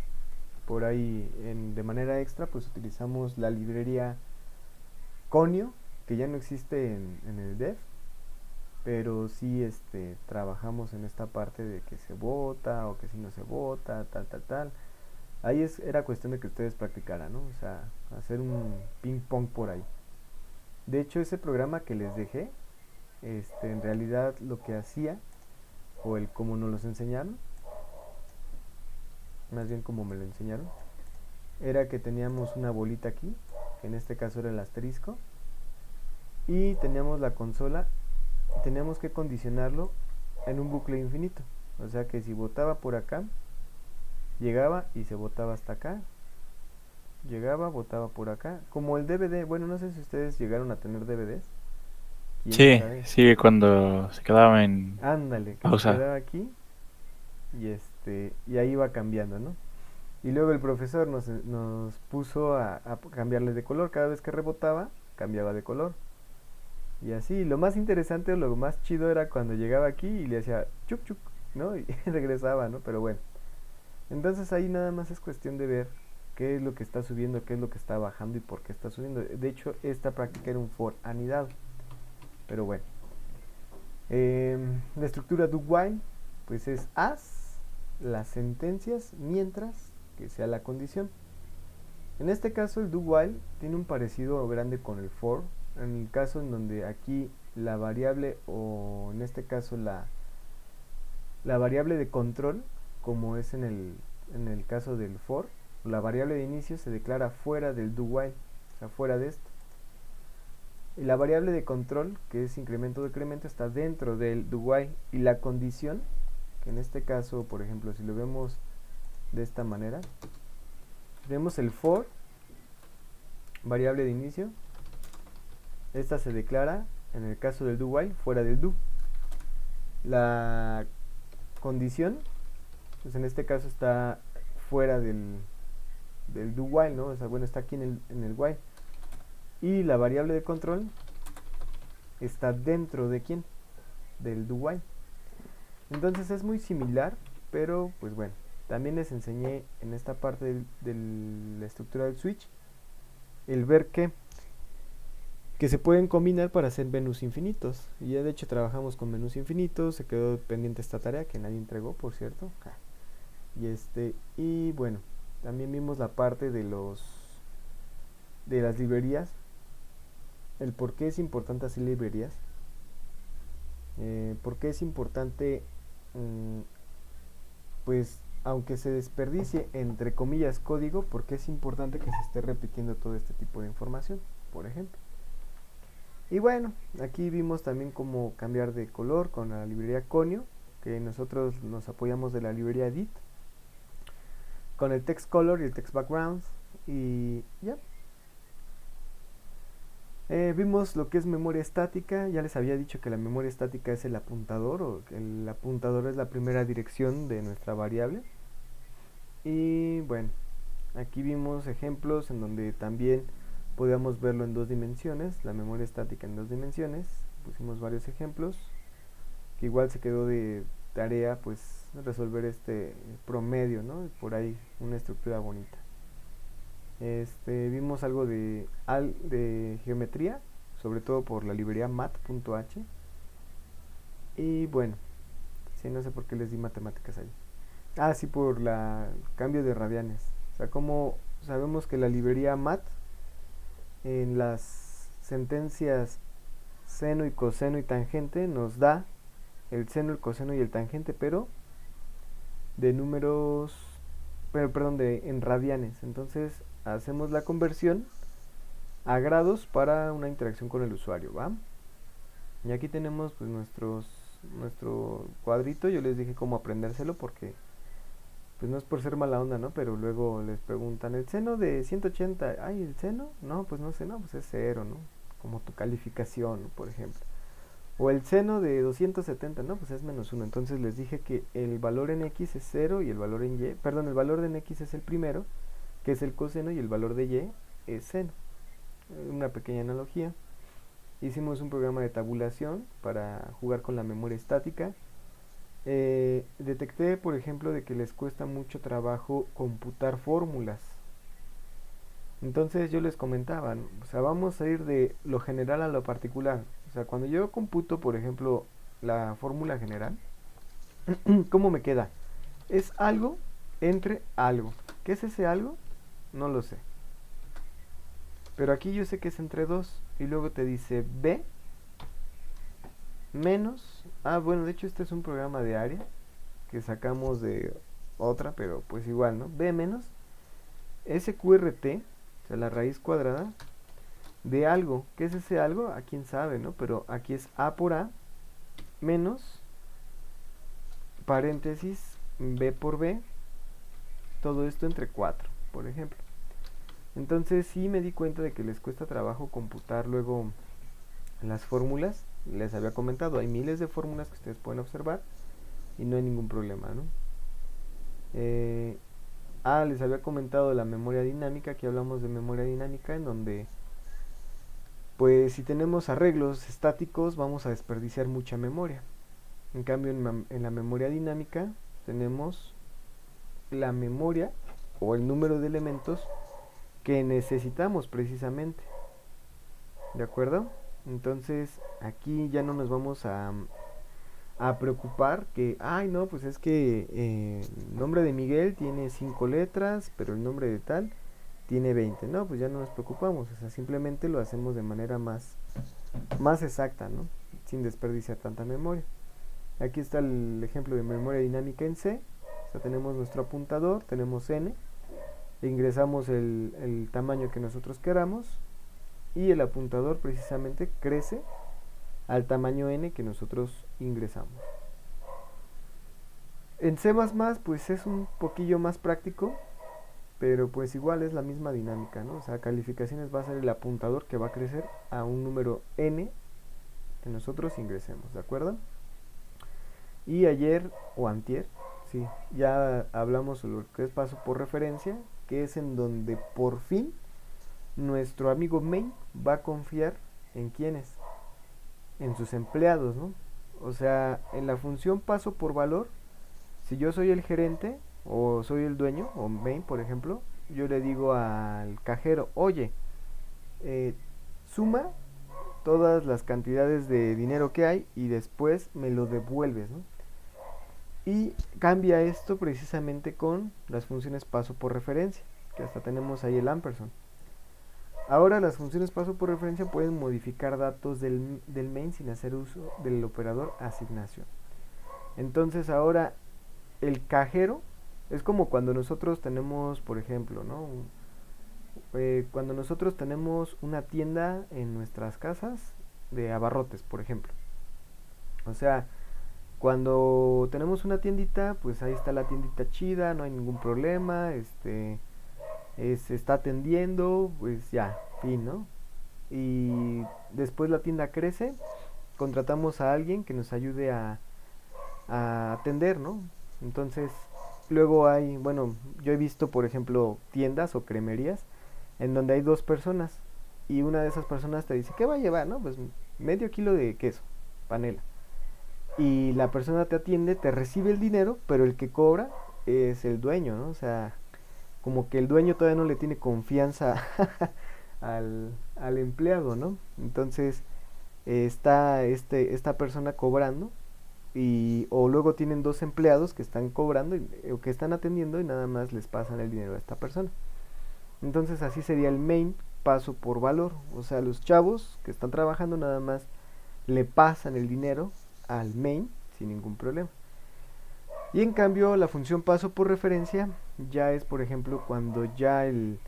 Por ahí, de manera extra, pues utilizamos la librería Conio, que ya no existe en el dev, pero sí trabajamos en esta parte de que se vota o que si no se vota, tal. Ahí era cuestión de que ustedes practicaran, ¿no? O sea, hacer un ping pong por ahí. De hecho, ese programa que les dejé, en realidad lo que hacía, o el cómo nos los enseñaron, más bien como me lo enseñaron, era que teníamos una bolita aquí, que en este caso era el asterisco, y teníamos la consola, y teníamos que condicionarlo en un bucle infinito. O sea que si botaba por acá, llegaba y se botaba hasta acá, llegaba, botaba por acá, como el DVD. Bueno, no sé si ustedes llegaron a tener DVDs, quién Sí, sabe. sí, cuando se quedaba en Ándale, que se pausa. quedaba aquí y ahí va cambiando, ¿no? Y luego el profesor nos puso a cambiarle de color. Cada vez que rebotaba, cambiaba de color. Y así, lo más interesante o lo más chido era cuando llegaba aquí y le hacía chuc chuc, ¿no? Y regresaba, ¿no? Pero bueno. Entonces ahí nada más es cuestión de ver qué es lo que está subiendo, qué es lo que está bajando y por qué está subiendo. De hecho, esta práctica era un for anidado. Pero bueno. La estructura do while, pues es haz las sentencias mientras que sea la condición. En este caso el do while tiene un parecido grande con el for, en el caso en donde aquí la variable, o en este caso la variable de control, como es en el caso del for, la variable de inicio se declara fuera del do while, o sea, fuera de esto. Y la variable de control, que es incremento o decremento, está dentro del do while. Y la condición, que en este caso, por ejemplo, si lo vemos de esta manera, tenemos el for, variable de inicio. Esta se declara en el caso del do while, fuera del do. La condición, pues en este caso está fuera del do while, ¿no? O sea, bueno, está aquí en el while. Y la variable de control está dentro de quién, del do while. Entonces es muy similar, pero pues bueno, también les enseñé en esta parte de la estructura del switch el ver que se pueden combinar para hacer menús infinitos. Y ya de hecho trabajamos con menús infinitos, se quedó pendiente esta tarea que nadie entregó, por cierto. Y bueno, también vimos la parte de las librerías, el por qué es importante hacer librerías, por qué es importante, pues aunque se desperdicie entre comillas código, porque es importante que se esté repitiendo todo este tipo de información, por ejemplo. Y bueno, aquí vimos también cómo cambiar de color con la librería Conio, que nosotros nos apoyamos de la librería Edit, con el text color y el text background, y ya. Vimos lo que es memoria estática. Ya les había dicho que la memoria estática es el apuntador, o el apuntador es la primera dirección de nuestra variable. Y bueno, aquí vimos ejemplos en donde también podíamos verlo en 2 dimensiones, la memoria estática en 2 dimensiones. Pusimos varios ejemplos, que igual se quedó de tarea pues resolver este promedio, ¿no? Por ahí una estructura bonita. Vimos algo de geometría, sobre todo por la librería mat.h. Y bueno, sí, no sé por qué les di matemáticas ahí. Ah, sí, por el cambio de radianes. O sea, como sabemos que la librería mat en las sentencias seno y coseno y tangente nos da el seno, el coseno y el tangente, pero de números, perdón, en radianes. Entonces hacemos la conversión a grados para una interacción con el usuario, ¿va? Y aquí tenemos pues nuestro cuadrito. Yo les dije cómo aprendérselo porque pues no es por ser mala onda, ¿no? Pero luego les preguntan, ¿el seno de 180? Ay, ¿el seno? No, pues no sé, no, pues es 0, ¿no? Como tu calificación, por ejemplo. O el seno de 270, no, pues es -1. Entonces les dije que el valor en x es 0 y el valor en y, perdón, el valor de en x es el primero, que es el coseno, y el valor de y es seno. Una pequeña analogía. Hicimos un programa de tabulación para jugar con la memoria estática. Detecté, por ejemplo, de que les cuesta mucho trabajo computar fórmulas. Entonces yo les comentaba, ¿no? O sea, vamos a ir de lo general a lo particular. O sea, cuando yo computo, por ejemplo, la fórmula general, ¿cómo me queda? Es algo entre algo. ¿Qué es ese algo? No lo sé. Pero aquí yo sé que es entre 2. Y luego te dice b menos... bueno, de hecho este es un programa de área que sacamos de otra, pero pues igual, ¿no? B menos SQRT, o sea, la raíz cuadrada de algo. ¿Qué es ese algo? A quién sabe, ¿no? Pero aquí es A por A menos paréntesis B por B, todo esto entre 4, por ejemplo. Entonces sí me di cuenta de que les cuesta trabajo computar luego las fórmulas. Les había comentado, hay miles de fórmulas que ustedes pueden observar y no hay ningún problema, ¿no? Les había comentado de la memoria dinámica. Aquí hablamos de memoria dinámica, en donde pues si tenemos arreglos estáticos vamos a desperdiciar mucha memoria. En cambio en la memoria dinámica tenemos la memoria o el número de elementos que necesitamos precisamente, ¿de acuerdo? Entonces aquí ya no nos vamos a preocupar que, ay no, pues es que el nombre de Miguel tiene 5 letras, pero el nombre de tal tiene 20. No, pues ya no nos preocupamos, o sea, simplemente lo hacemos de manera más exacta, ¿no? Sin desperdiciar tanta memoria. Aquí está el ejemplo de memoria dinámica en C. O sea, tenemos nuestro apuntador, tenemos n, e ingresamos el tamaño que nosotros queramos, y el apuntador precisamente crece al tamaño n que nosotros ingresamos. En C++ pues es un poquillo más práctico, pero pues igual es la misma dinámica, ¿no? O sea, calificaciones va a ser el apuntador que va a crecer a un número n que nosotros ingresemos, ¿de acuerdo? Y ayer o antier, sí, ya hablamos sobre lo que es paso por referencia, que es en donde por fin nuestro amigo main va a confiar en quiénes, en sus empleados, ¿no? O sea, en la función paso por valor, si yo soy el gerente o soy el dueño o main, por ejemplo, yo le digo al cajero, oye, eh, suma todas las cantidades de dinero que hay y después me lo devuelves, ¿no? Y cambia esto precisamente con las funciones paso por referencia, que hasta tenemos ahí el ampersand. Ahora las funciones paso por referencia pueden modificar datos del main sin hacer uso del operador asignación. Entonces ahora el cajero es como cuando nosotros tenemos, por ejemplo, ¿no? Cuando nosotros tenemos una tienda en nuestras casas de abarrotes, por ejemplo. O sea, cuando tenemos una tiendita, pues ahí está la tiendita chida, no hay ningún problema, se está atendiendo, pues ya, fin, ¿no? Y después la tienda crece, contratamos a alguien que nos ayude a atender, ¿no? Entonces, luego hay, bueno, yo he visto, por ejemplo, tiendas o cremerías en donde hay dos personas y una de esas personas te dice, ¿qué va a llevar, no? Pues medio kilo de queso, panela. Y la persona te atiende, te recibe el dinero, pero el que cobra es el dueño, ¿no? O sea, como que el dueño todavía no le tiene confianza al empleado, ¿no? Entonces está esta persona cobrando y o luego tienen dos empleados que están cobrando o que están atendiendo y nada más les pasan el dinero a esta persona. Entonces así sería el main paso por valor, o sea, los chavos que están trabajando nada más le pasan el dinero al main sin ningún problema. Y en cambio la función paso por referencia ya es, por ejemplo, cuando ya el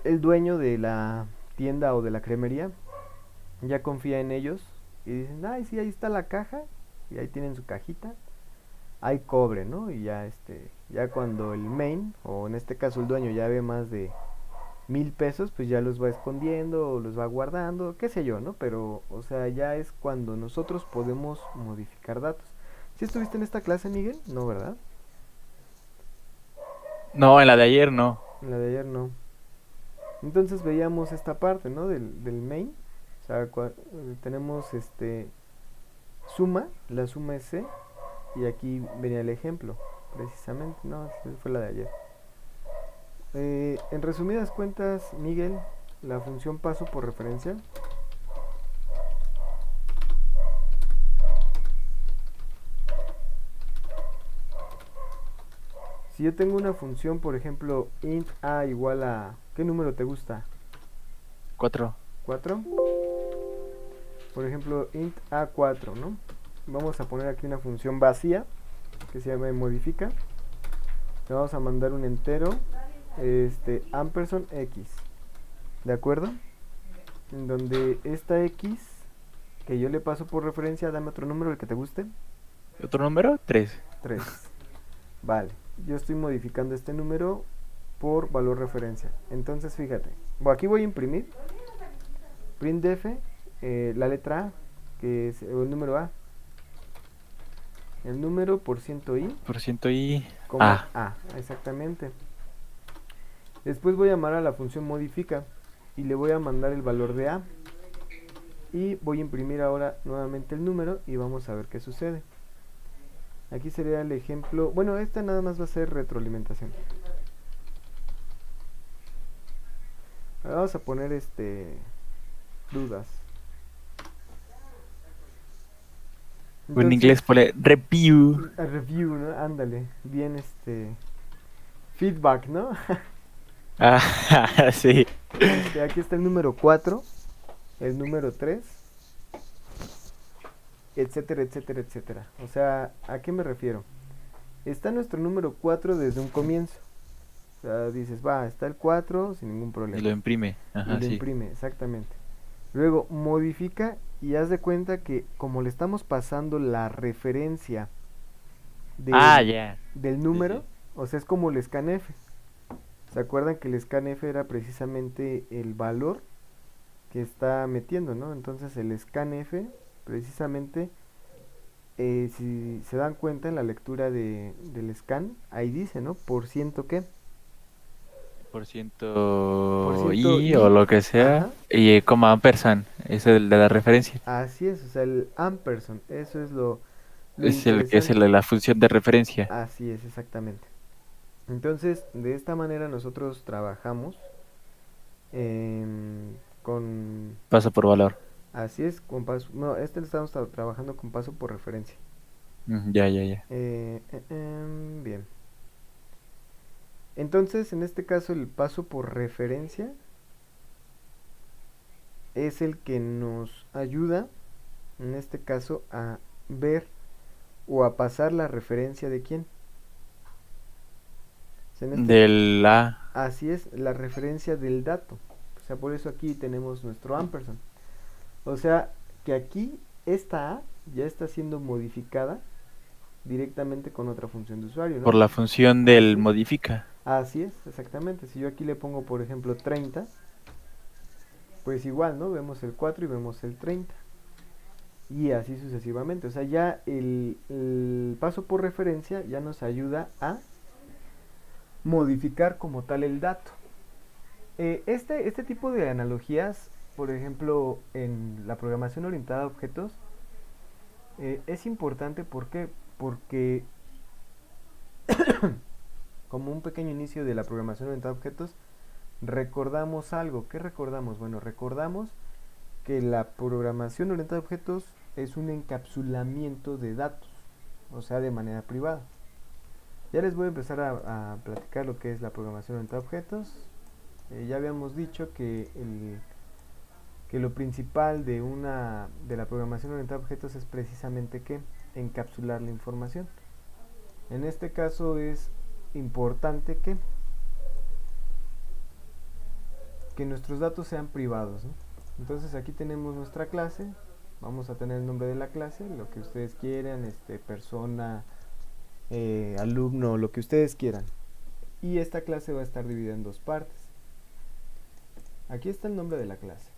dueño de la tienda o de la cremería ya confía en ellos y dicen, ay, sí, ahí está la caja y ahí tienen su cajita, ahí cobre, ¿no? Y ya ya cuando el main, o en este caso el dueño, ya ve más de 1,000 pesos, pues ya los va escondiendo o los va guardando, qué sé yo, ¿no? Pero, o sea, ya es cuando nosotros podemos modificar datos. ¿Sí estuviste en esta clase, Miguel? No, ¿verdad? No, en la de ayer no. En la de ayer no. Entonces veíamos esta parte, ¿no? Del main. O sea, tenemos suma, la suma es C, y aquí venía el ejemplo, precisamente, no, esa fue la de ayer. En resumidas cuentas, Miguel, la función paso por referencia si yo tengo una función, por ejemplo, int a igual a, ¿qué número te gusta? 4. 4. Por ejemplo, int a4, ¿no? Vamos a poner aquí una función vacía que se llama modifica. Le vamos a mandar un entero, ampersand x, ¿de acuerdo? En donde esta x que yo le paso por referencia, dame otro número, el que te guste. ¿Otro número? 3. 3. Vale, yo estoy modificando este número por valor referencia. Entonces fíjate, aquí voy a imprimir printf, la letra A, que es el número A, el número por ciento i, Por ciento y... A, exactamente. Después voy a llamar a la función modifica y le voy a mandar el valor de A y voy a imprimir ahora nuevamente el número y vamos a ver qué sucede. Aquí sería el ejemplo, bueno, esta nada más va a ser retroalimentación. Ahora vamos a poner dudas. O en inglés pone review. A review, ¿no? Ándale, bien feedback, ¿no? Sí. Aquí está el número 4, el número 3, etcétera, etcétera, etcétera. O sea, ¿a qué me refiero? Está nuestro número 4 desde un comienzo. O sea, dices, va, está el 4 sin ningún problema. Y lo imprime. Ajá, y lo imprime, exactamente. Luego modifica y haz de cuenta que como le estamos pasando la referencia del número, sí. O sea, es como el scanf. ¿Se acuerdan que el scanf era precisamente el valor que está metiendo, ¿no? Entonces el scanf, precisamente, si se dan cuenta en la lectura del scan, ahí dice, ¿no? Por ciento qué, por por ciento ciento y o y, lo que sea, ajá, y coma ampersand, es el de la referencia. así es, o sea, el ampersand, eso es lo Es el que es interesante. la función de referencia. Así es, exactamente. Entonces, de esta manera nosotros trabajamos con... Paso por valor. Así es, con paso... No, este lo estamos trabajando con paso por referencia. Ya, ya, ya. Bien. Entonces, en este caso, el paso por referencia es el que nos ayuda, en este caso, a ver o a pasar la referencia de quién. O sea, en este, Del A. así es, la referencia del dato. O sea, por eso aquí tenemos nuestro ampersand. O sea, que aquí esta A ya está siendo modificada directamente con otra función de usuario, Por ¿no? la función del Así es. modifica. Así es, exactamente. Si yo aquí le pongo, por ejemplo, 30, pues igual, ¿no? Vemos el 4 y vemos el 30. Y así sucesivamente. O sea, ya el paso por referencia ya nos ayuda a modificar como tal el dato. Este tipo de analogías, por ejemplo, en la programación orientada a objetos, es importante. ¿Por qué? Porque como un pequeño inicio de la programación orientada a objetos, recordamos algo. ¿Qué recordamos? Bueno, recordamos que la programación orientada a objetos es un encapsulamiento de datos, o sea, de manera privada. Ya les voy a empezar a platicar lo que es la programación orientada a objetos. Ya habíamos dicho que lo principal de la programación orientada a objetos es precisamente que encapsular la información. En este caso es importante que nuestros datos sean privados, ¿no? Entonces aquí tenemos nuestra clase, vamos a tener el nombre de la clase, lo que ustedes quieran, persona, alumno, lo que ustedes quieran. Y esta clase va a estar dividida en dos partes. Aquí está el nombre de la clase.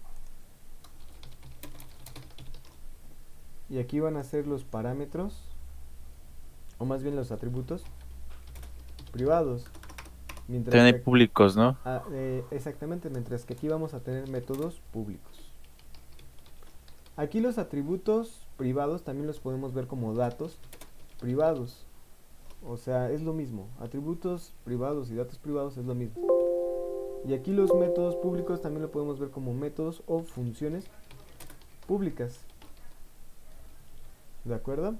Y aquí van a ser los parámetros, o más bien los atributos privados. Mientras También hay que públicos, ¿no? exactamente, mientras que aquí vamos a tener métodos públicos. Aquí los atributos privados también los podemos ver como datos privados. O sea, es lo mismo. Atributos privados y datos privados es lo mismo. Y aquí los métodos públicos también lo podemos ver como métodos o funciones públicas. ¿De acuerdo?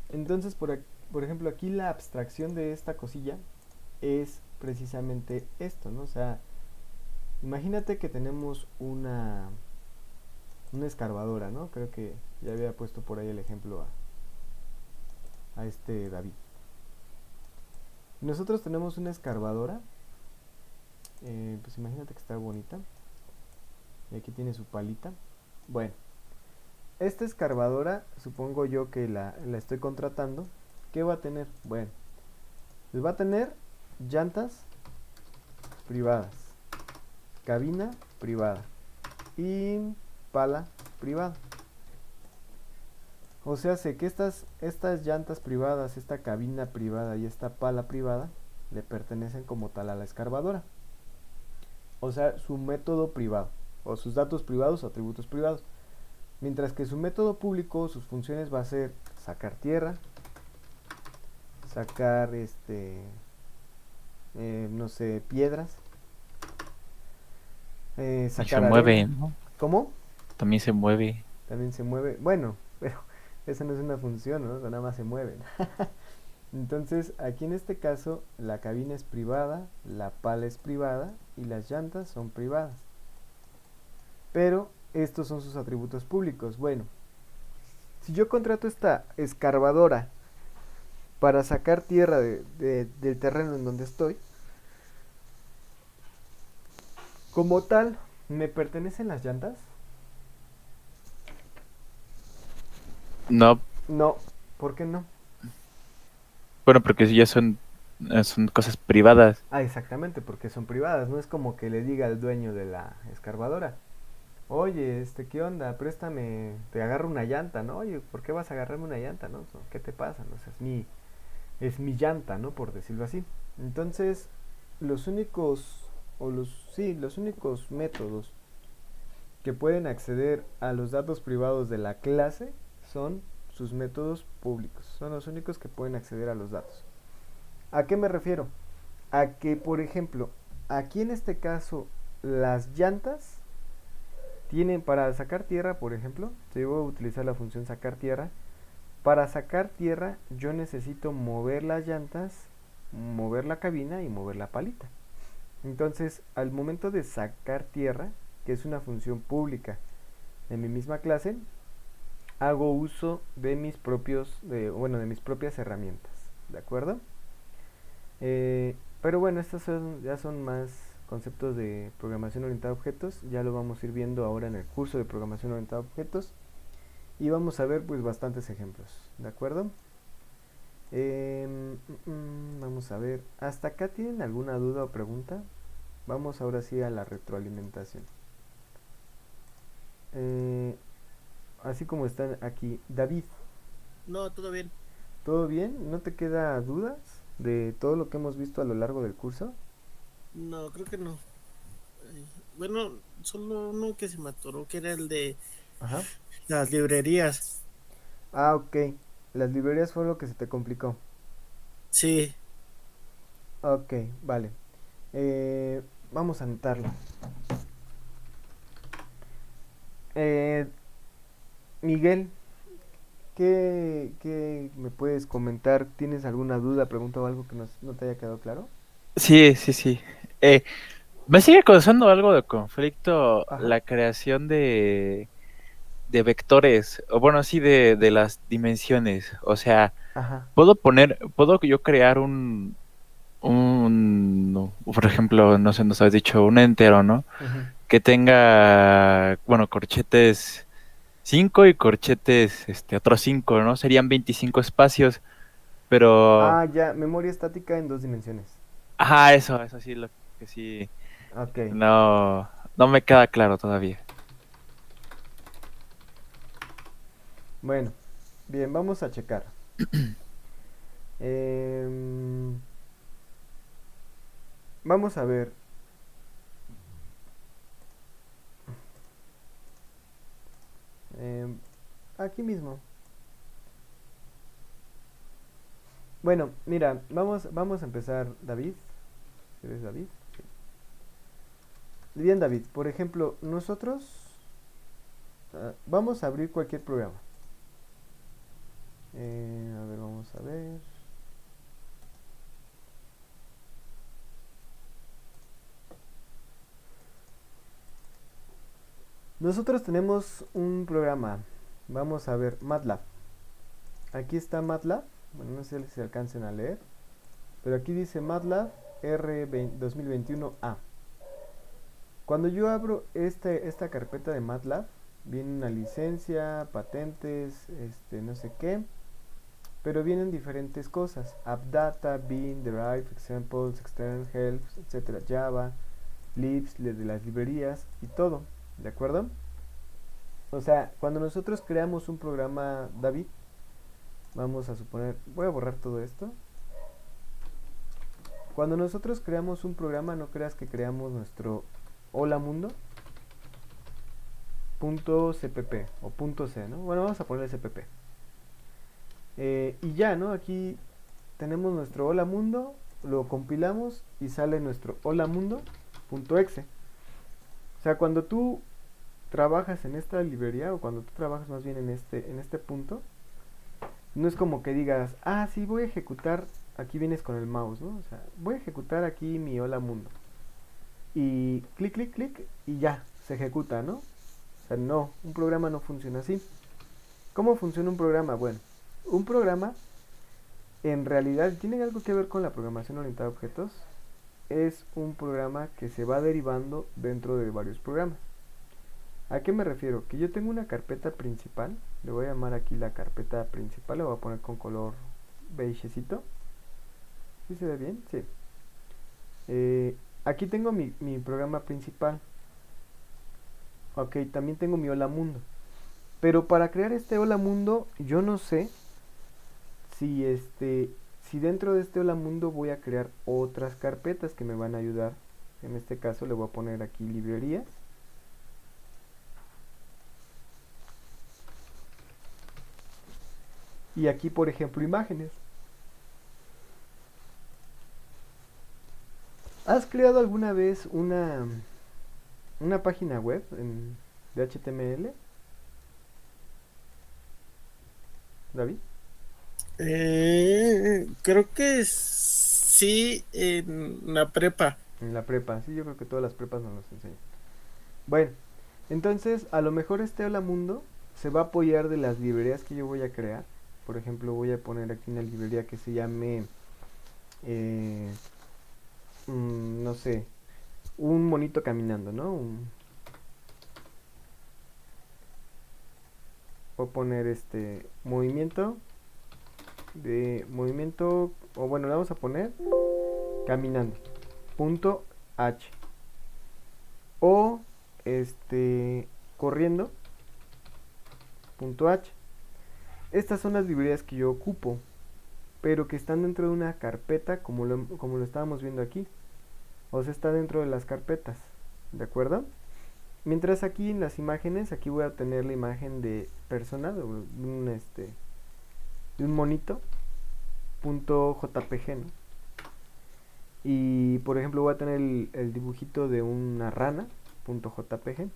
Entonces, por ejemplo, aquí la abstracción de esta cosilla es precisamente esto, ¿no? O sea, imagínate que tenemos una escarbadora, ¿no? Creo que ya había puesto por ahí el ejemplo a este David. Nosotros tenemos una escarbadora, pues imagínate que está bonita, y aquí tiene su palita. Bueno, esta escarbadora, supongo yo que la estoy contratando, ¿qué va a tener? Bueno, pues va a tener llantas privadas, cabina privada y pala privada. O sea, sé que estas llantas privadas, esta cabina privada y esta pala privada le pertenecen como tal a la escarbadora. O sea, su método privado, o sus datos privados o atributos privados. Mientras que su método público, sus funciones va a ser sacar tierra, sacar no sé, piedras, Y se sacar mueve, arena. ¿no? ¿Cómo? También se mueve. También se mueve. Bueno, pero esa no es una función, ¿no? Nada más se mueven. Entonces, aquí en este caso, la cabina es privada, la pala es privada y las llantas son privadas. Pero estos son sus atributos públicos. Bueno, si yo contrato esta escarbadora para sacar tierra del terreno en donde estoy, como tal, ¿me pertenecen las llantas? No, No, ¿por qué no? bueno, porque si ya son cosas privadas. Ah, exactamente, porque son privadas. No es como que le diga al dueño de la escarbadora: Oye, ¿qué onda? Préstame, te agarro una llanta, ¿no? Oye, ¿por qué vas a agarrarme una llanta, no? ¿Qué te pasa? No, o sea, es mi llanta, ¿no? Por decirlo así. Entonces, los únicos, los únicos métodos que pueden acceder a los datos privados de la clase son sus métodos públicos. Son los únicos que pueden acceder a los datos. ¿A qué me refiero? A que, por ejemplo, aquí en este caso, las llantas tienen para sacar tierra, por ejemplo, si voy a utilizar la función sacar tierra. Para sacar tierra yo necesito mover las llantas, mover la cabina y mover la palita. Entonces, al momento de sacar tierra, que es una función pública en mi misma clase, hago uso de de mis propias herramientas, ¿de acuerdo? Pero bueno, ya son más conceptos de programación orientada a objetos, ya lo vamos a ir viendo ahora en el curso de programación orientada a objetos y vamos a ver pues bastantes ejemplos, ¿de acuerdo? Vamos a ver, ¿hasta acá tienen alguna duda o pregunta? Vamos ahora sí a la retroalimentación. Eh, Así como están aquí, David, No, todo bien. ¿todo bien? ¿No te queda dudas de todo lo que hemos visto a lo largo del curso? No, creo que no. Bueno, solo uno que se me atoró, que era el de Ajá. las librerías. Ah, ok. Las librerías fue lo que se te complicó. Sí, Ok, vale. Vamos a anotarlo. Eh, Miguel, ¿qué me puedes comentar? ¿Tienes alguna duda, pregunta o algo que no te haya quedado claro? Sí, sí, sí. Eh, Me sigue causando algo de conflicto Ajá, la creación de vectores, o bueno, sí, de las dimensiones. O sea, ajá. puedo yo crear por ejemplo, no sé, nos habéis dicho un entero, ¿no? Ujú. Que tenga, bueno, corchetes 5 y corchetes, otros 5, ¿no? Serían 25 espacios, pero, Ah, ya, memoria estática en dos dimensiones. ajá, eso sí, lo que sí, Ok, no me queda claro todavía. bueno, bien, vamos a checar. Vamos a ver. em, Aquí mismo. Bueno, mira, vamos a empezar, David. ¿Eres David? Sí. Bien, David, por ejemplo, nosotros vamos a abrir cualquier programa. A ver, vamos a ver. Nosotros tenemos un programa. Vamos a ver MATLAB. Aquí está MATLAB. Bueno, no sé si se alcancen a leer. Pero aquí dice MATLAB R 2021A. Cuando yo abro esta carpeta de MATLAB, viene una licencia, patentes, no sé qué, pero vienen diferentes cosas: AppData, Bin, Derive, Examples, Extern, Help, etcétera, Java, libs de las librerías y todo, ¿de acuerdo? O sea, cuando nosotros creamos un programa, David, vamos a suponer, voy a borrar todo esto. Cuando nosotros creamos un programa, no creas que creamos nuestro hola mundo punto cpp o punto c, ¿no? Bueno, vamos a ponerle cpp. Y ya, ¿no? Aquí tenemos nuestro hola mundo, lo compilamos y sale nuestro hola mundo punto exe. O sea, cuando tú trabajas en esta librería o cuando tú trabajas más bien en este punto, no es como que digas, ah, sí, voy a ejecutar, aquí vienes con el mouse, ¿no? O sea, voy a ejecutar aquí mi hola mundo. Y clic, clic, clic y ya, se ejecuta, ¿no? O sea, no, un programa no funciona así. ¿Cómo funciona un programa? Bueno, un programa en realidad tiene algo que ver con la programación orientada a objetos. Es un programa que se va derivando dentro de varios programas. ¿A qué me refiero? Que yo tengo una carpeta principal, le voy a llamar aquí la carpeta principal, le voy a poner con color beigecito. ¿Sí se ve bien? Sí. Aquí tengo mi programa principal. Ok, también tengo mi hola mundo. Pero para crear este hola mundo, yo no sé si si dentro de este hola mundo voy a crear otras carpetas que me van a ayudar. En este caso le voy a poner aquí librerías. Y aquí, por ejemplo, imágenes. ¿Has creado alguna vez una página web de HTML, David? Creo que sí, en la prepa. En la prepa, sí, yo creo que todas las prepas nos los enseñan. Bueno, entonces a lo mejor este Hola Mundo se va a apoyar de las librerías que yo voy a crear. Por ejemplo, voy a poner aquí una librería que se llame, eh, no sé, un monito caminando, ¿no? Voy a poner movimiento, o bueno, le vamos a poner caminando, punto H. O corriendo, punto H. Estas son las librerías que yo ocupo, pero que están dentro de una carpeta como lo estábamos viendo aquí. O sea, está dentro de las carpetas, ¿de acuerdo? Mientras aquí en las imágenes, aquí voy a tener la imagen de persona, de un monito, punto JPG, ¿no? Y por ejemplo voy a tener el dibujito de una rana, punto JPG.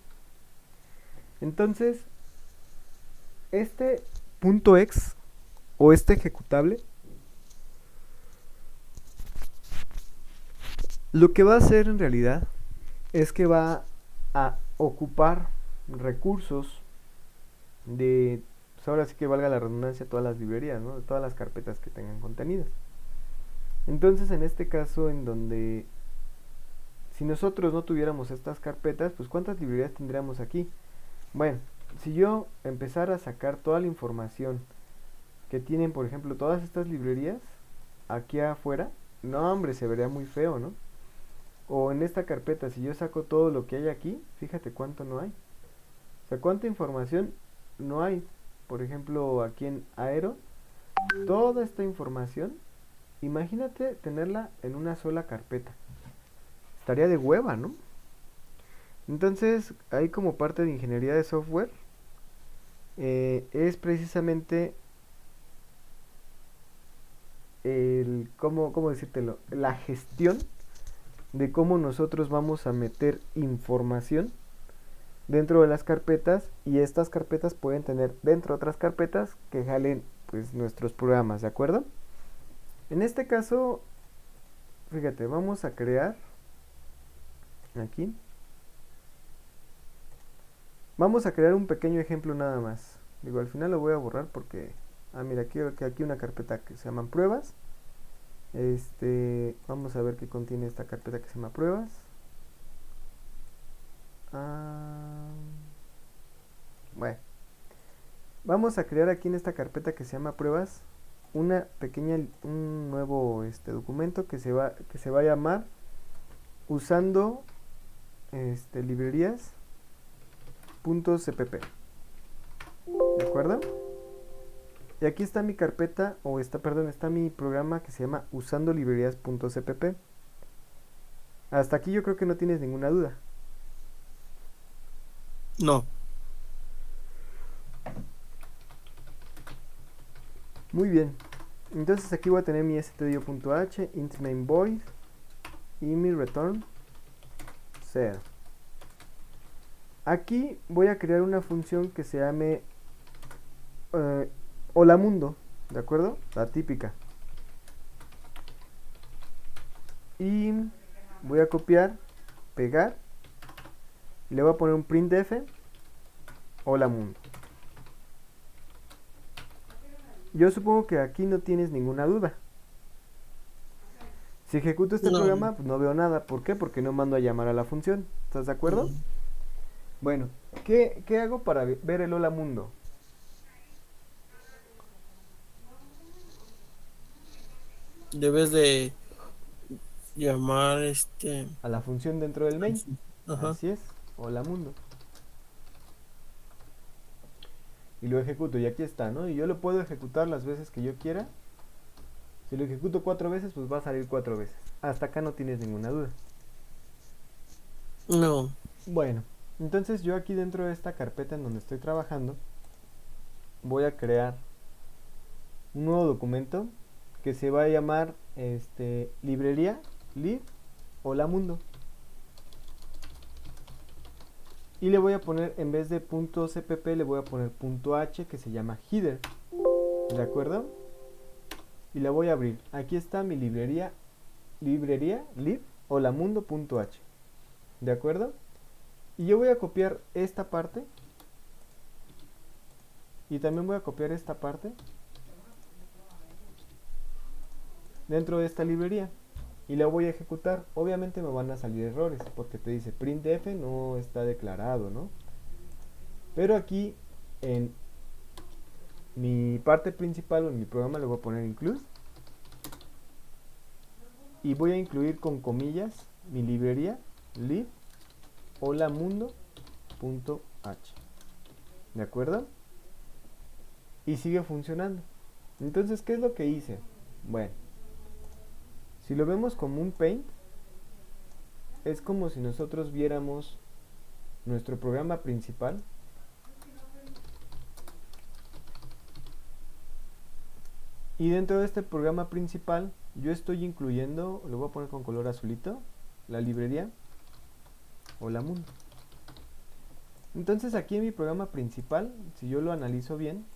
Entonces, este punto X o este ejecutable, lo que va a hacer en realidad es que va a ocupar recursos de, pues ahora sí que valga la redundancia, todas las librerías, ¿no? De todas las carpetas que tengan contenidos. Entonces, en este caso, en donde si nosotros no tuviéramos estas carpetas, pues ¿cuántas librerías tendríamos aquí? Bueno, si yo empezara a sacar toda la información que tienen, por ejemplo, todas estas librerías aquí afuera, no, hombre, se vería muy feo, ¿no? O en esta carpeta, si yo saco todo lo que hay aquí, fíjate cuánto no hay. O sea, cuánta información no hay. Por ejemplo, aquí en Aero, toda esta información, imagínate tenerla en una sola carpeta. Estaría de hueva, ¿no? Entonces, ahí como parte de ingeniería de software, es precisamente ¿cómo decírtelo? La gestión de cómo nosotros vamos a meter información dentro de las carpetas, y estas carpetas pueden tener dentro otras carpetas que jalen pues nuestros programas, ¿de acuerdo? En este caso, fíjate, vamos a crear aquí. Vamos a crear un pequeño ejemplo nada más. Digo, al final lo voy a borrar porque mira, quiero que aquí una carpeta que se llaman pruebas. Vamos a ver qué contiene esta carpeta que se llama pruebas. Bueno, vamos a crear aquí en esta carpeta que se llama pruebas un nuevo documento que se va a llamar usando librerías .cpp, ¿de acuerdo? Y aquí está mi carpeta, está mi programa que se llama usando librerías.cpp. Hasta aquí yo creo que no tienes ninguna duda. No. Muy bien. Entonces aquí voy a tener mi stdio.h, int main void y mi return 0. Aquí voy a crear una función que se llame hola mundo, ¿de acuerdo? La típica. Y voy a copiar, pegar, y le voy a poner un printf hola mundo. Yo supongo que aquí no tienes ninguna duda. Si ejecuto este programa, pues no veo nada. ¿Por qué? Porque no mando a llamar a la función. ¿Estás de acuerdo? Bueno, ¿qué hago para ver el hola mundo? Debes de llamar A la función dentro del main. Ajá. Así es, hola mundo. y lo ejecuto y aquí está, ¿no? Y yo lo puedo ejecutar las veces que yo quiera. Si lo ejecuto 4 veces, pues va a salir 4 veces. Hasta acá no tienes ninguna duda. No. Bueno, entonces yo aquí dentro de esta carpeta en donde estoy trabajando voy a crear un nuevo documento que se va a llamar librería lib hola mundo. Y le voy a poner, en vez de .cpp, le voy a poner .h que se llama header. ¿De acuerdo? Y la voy a abrir. Aquí está mi librería lib holamundo.h. ¿De acuerdo? Y yo voy a copiar esta parte. Y también voy a copiar esta parte dentro de esta librería. Y la voy a ejecutar. Obviamente me van a salir errores porque te dice printf no está declarado, ¿no? Pero aquí en mi parte principal o en mi programa le voy a poner include. Y voy a incluir con comillas mi librería lib holamundo.h. ¿De acuerdo? Y sigue funcionando. Entonces, ¿qué es lo que hice? Bueno, si lo vemos como un paint, es como si nosotros viéramos nuestro programa principal. Y dentro de este programa principal, yo estoy incluyendo, lo voy a poner con color azulito, la librería Hola Mundo. Entonces aquí en mi programa principal, si yo lo analizo bien,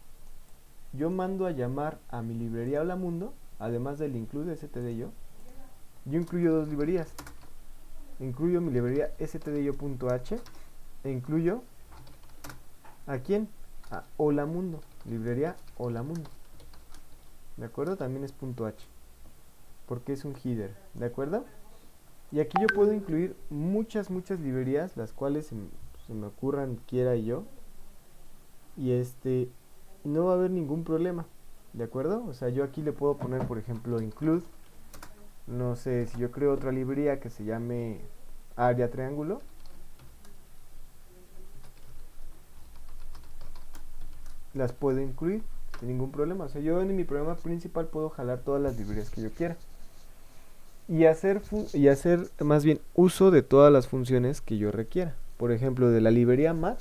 yo mando a llamar a mi librería Hola Mundo, además del include stdio, yo incluyo dos librerías. Incluyo mi librería stdio.h e incluyo ¿a quién? A Hola Mundo, librería Hola Mundo. ¿De acuerdo? También es .h porque es un header, ¿de acuerdo? Y aquí yo puedo incluir muchas librerías, las cuales se me ocurran, quiera yo. Y no va a haber ningún problema, ¿de acuerdo? O sea, yo aquí le puedo poner, por ejemplo, include. No sé, si yo creo otra librería que se llame área triángulo, las puedo incluir sin ningún problema. O sea, yo en mi programa principal puedo jalar todas las librerías que yo quiera. Y hacer más bien uso de todas las funciones que yo requiera. Por ejemplo, de la librería mat,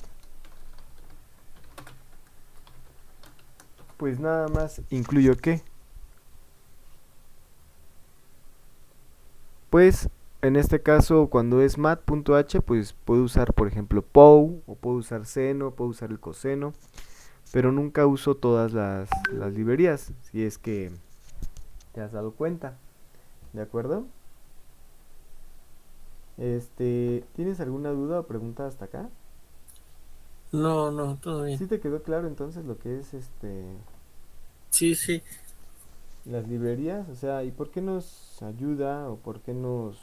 pues nada más incluyo ¿qué? Pues en este caso cuando es mat.h pues puedo usar por ejemplo pow, o puedo usar seno, puedo usar el coseno, pero nunca uso todas las librerías, si es que te has dado cuenta, ¿de acuerdo? ¿Tienes alguna duda o pregunta hasta acá? No, todo bien. ¿Sí te quedó claro entonces lo que es Sí. las librerías? O sea, ¿y por qué nos ayuda o por qué nos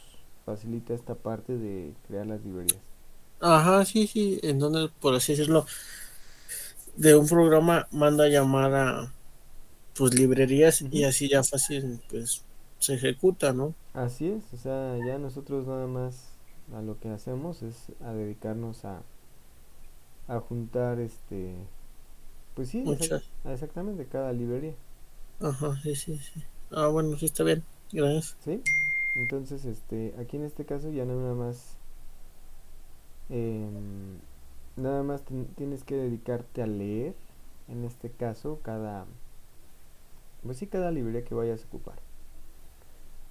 facilita esta parte de crear las librerías? Ajá, sí. En donde, por así decirlo, de un programa manda a llamar a pues librerías y Ujú. así ya fácil pues se ejecuta, ¿no? Así es, o sea, ya nosotros nada más a lo que hacemos es a dedicarnos a juntar pues sí, Muchas. exactamente cada librería, Ajá, sí. Ah, bueno, sí está bien. Gracias. ¿sí? Entonces, aquí en este caso ya nada más em, tienes que dedicarte a leer, en este caso, pues sí, cada librería que vayas a ocupar,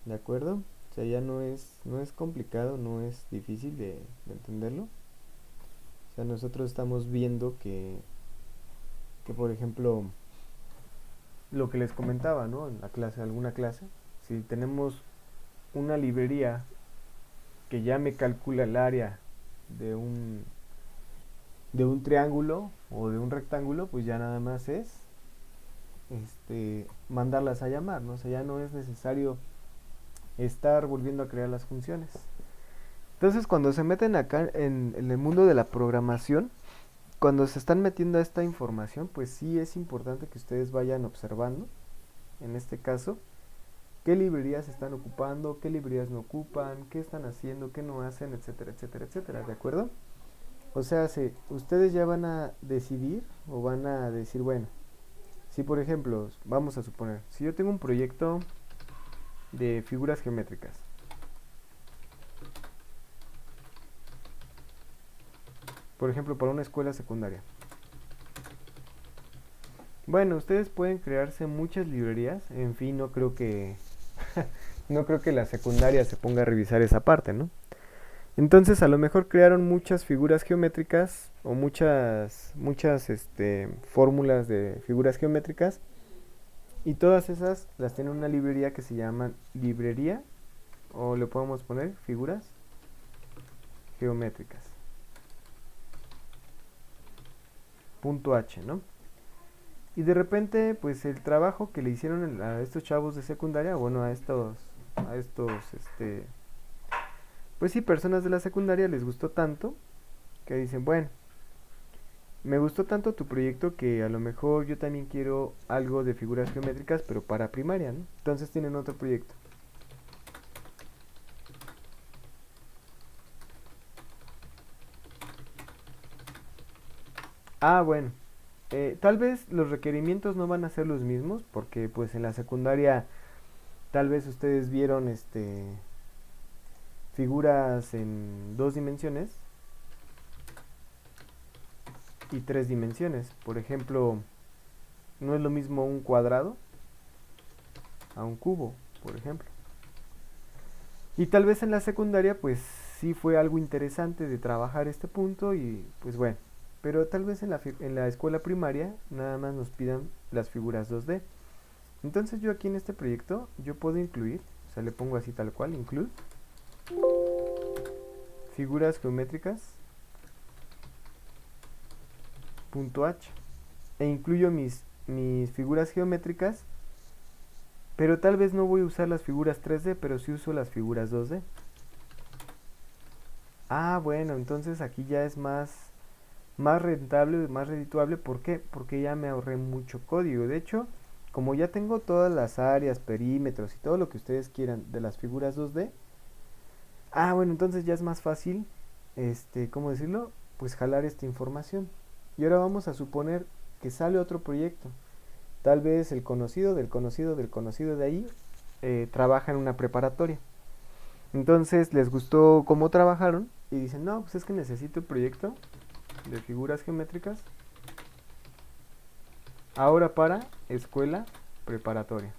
¿de acuerdo? O sea, ya no es complicado, no es difícil de entenderlo. O sea, nosotros estamos viendo que por ejemplo, lo que les comentaba, ¿no? En la clase, alguna clase, si tenemos una librería que ya me calcula el área de un triángulo o de un rectángulo, pues ya nada más es mandarlas a llamar, ¿no? O sea, ya no es necesario estar volviendo a crear las funciones. Entonces, cuando se meten acá en el mundo de la programación, cuando se están metiendo a esta información, pues sí es importante que ustedes vayan observando, en este caso, qué librerías están ocupando, qué librerías no ocupan, qué están haciendo, qué no hacen, etcétera, ¿de acuerdo? O sea, ustedes ya van a decidir o van a decir, bueno, si por ejemplo, vamos a suponer, si yo tengo un proyecto de figuras geométricas, por ejemplo, para una escuela secundaria. Bueno, ustedes pueden crearse muchas librerías, en fin, no creo que no creo que la secundaria se ponga a revisar esa parte, ¿no? Entonces, a lo mejor crearon muchas figuras geométricas o muchas fórmulas de figuras geométricas y todas esas las tiene una librería que se llama librería o le podemos poner figuras geométricas. Punto H, ¿no? Y de repente, pues el trabajo que le hicieron a estos chavos de secundaria, bueno, pues sí, personas de la secundaria les gustó tanto que dicen, bueno, me gustó tanto tu proyecto que a lo mejor yo también quiero algo de figuras geométricas, pero para primaria, ¿no? Entonces tienen otro proyecto. Ah, bueno, tal vez los requerimientos no van a ser los mismos, porque pues en la secundaria tal vez ustedes vieron figuras en 2 dimensiones y 3 dimensiones. Por ejemplo, no es lo mismo un cuadrado a un cubo, por ejemplo. Y tal vez en la secundaria pues sí fue algo interesante de trabajar este punto y pues bueno. Pero tal vez en la escuela primaria nada más nos pidan las figuras 2D. Entonces yo aquí en este proyecto yo puedo incluir, o sea le pongo así tal cual, include figuras geométricas punto H e incluyo mis figuras geométricas, pero tal vez no voy a usar las figuras 3D, pero sí uso las figuras 2D. Ah, bueno, entonces aquí ya es más rentable, más redituable. ¿Por qué? Porque ya me ahorré mucho código. De hecho, como ya tengo todas las áreas, perímetros y todo lo que ustedes quieran de las figuras 2D, bueno, entonces ya es más fácil, ¿cómo decirlo? Pues jalar esta información. Y ahora vamos a suponer que sale otro proyecto. Tal vez el conocido del conocido del conocido de ahí trabaja en una preparatoria. Entonces les gustó cómo trabajaron y dicen, no, pues es que necesito un proyecto de figuras geométricas ahora para escuela preparatoria.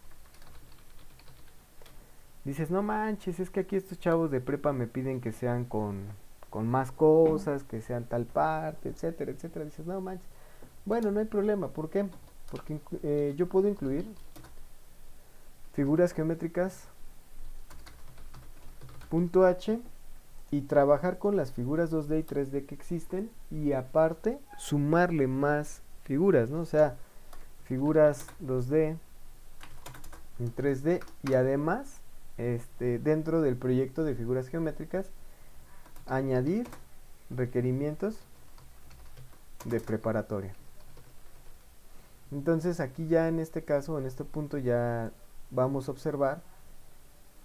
Dices, no manches, es que aquí estos chavos de prepa me piden que sean con más cosas, que sean tal parte, etcétera, etcétera. Dices, no manches. Bueno, no hay problema. ¿Por qué? Porque yo puedo incluir figuras geométricas punto H y trabajar con las figuras 2D y 3D que existen y aparte sumarle más figuras, ¿no? O sea, figuras 2D en 3D y además dentro del proyecto de figuras geométricas añadir requerimientos de preparatoria. Entonces aquí ya en este caso, en este punto ya vamos a observar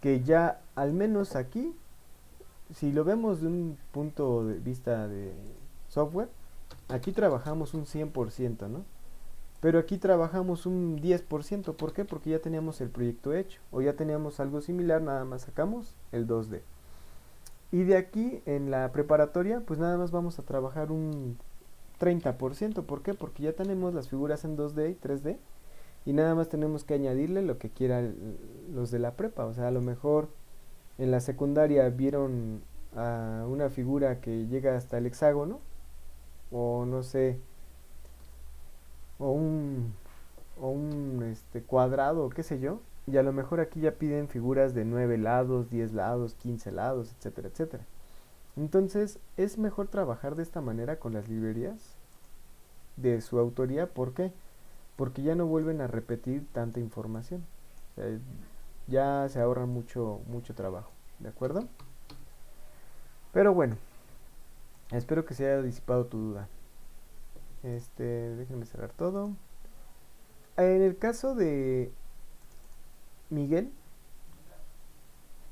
que ya al menos aquí, si lo vemos de un punto de vista de software, aquí trabajamos un 100%, ¿no? Pero aquí trabajamos un 10%. ¿Por qué? Porque ya teníamos el proyecto hecho o ya teníamos algo similar, nada más sacamos el 2D. Y de aquí en la preparatoria, pues nada más vamos a trabajar un 30%. ¿Por qué? Porque ya tenemos las figuras en 2D y 3D y nada más tenemos que añadirle lo que quieran los de la prepa. O sea, a lo mejor en la secundaria vieron a una figura que llega hasta el hexágono o no sé, o un cuadrado o qué sé yo, y a lo mejor aquí ya piden figuras de 9 lados, 10 lados, 15 lados, etcétera, etcétera. Entonces es mejor trabajar de esta manera con las librerías de su autoría. ¿Por qué? Porque ya no vuelven a repetir tanta información. O sea, ya se ahorra mucho trabajo, ¿de acuerdo? Pero bueno, espero que se haya disipado tu duda. Déjenme cerrar todo. En el caso de Miguel,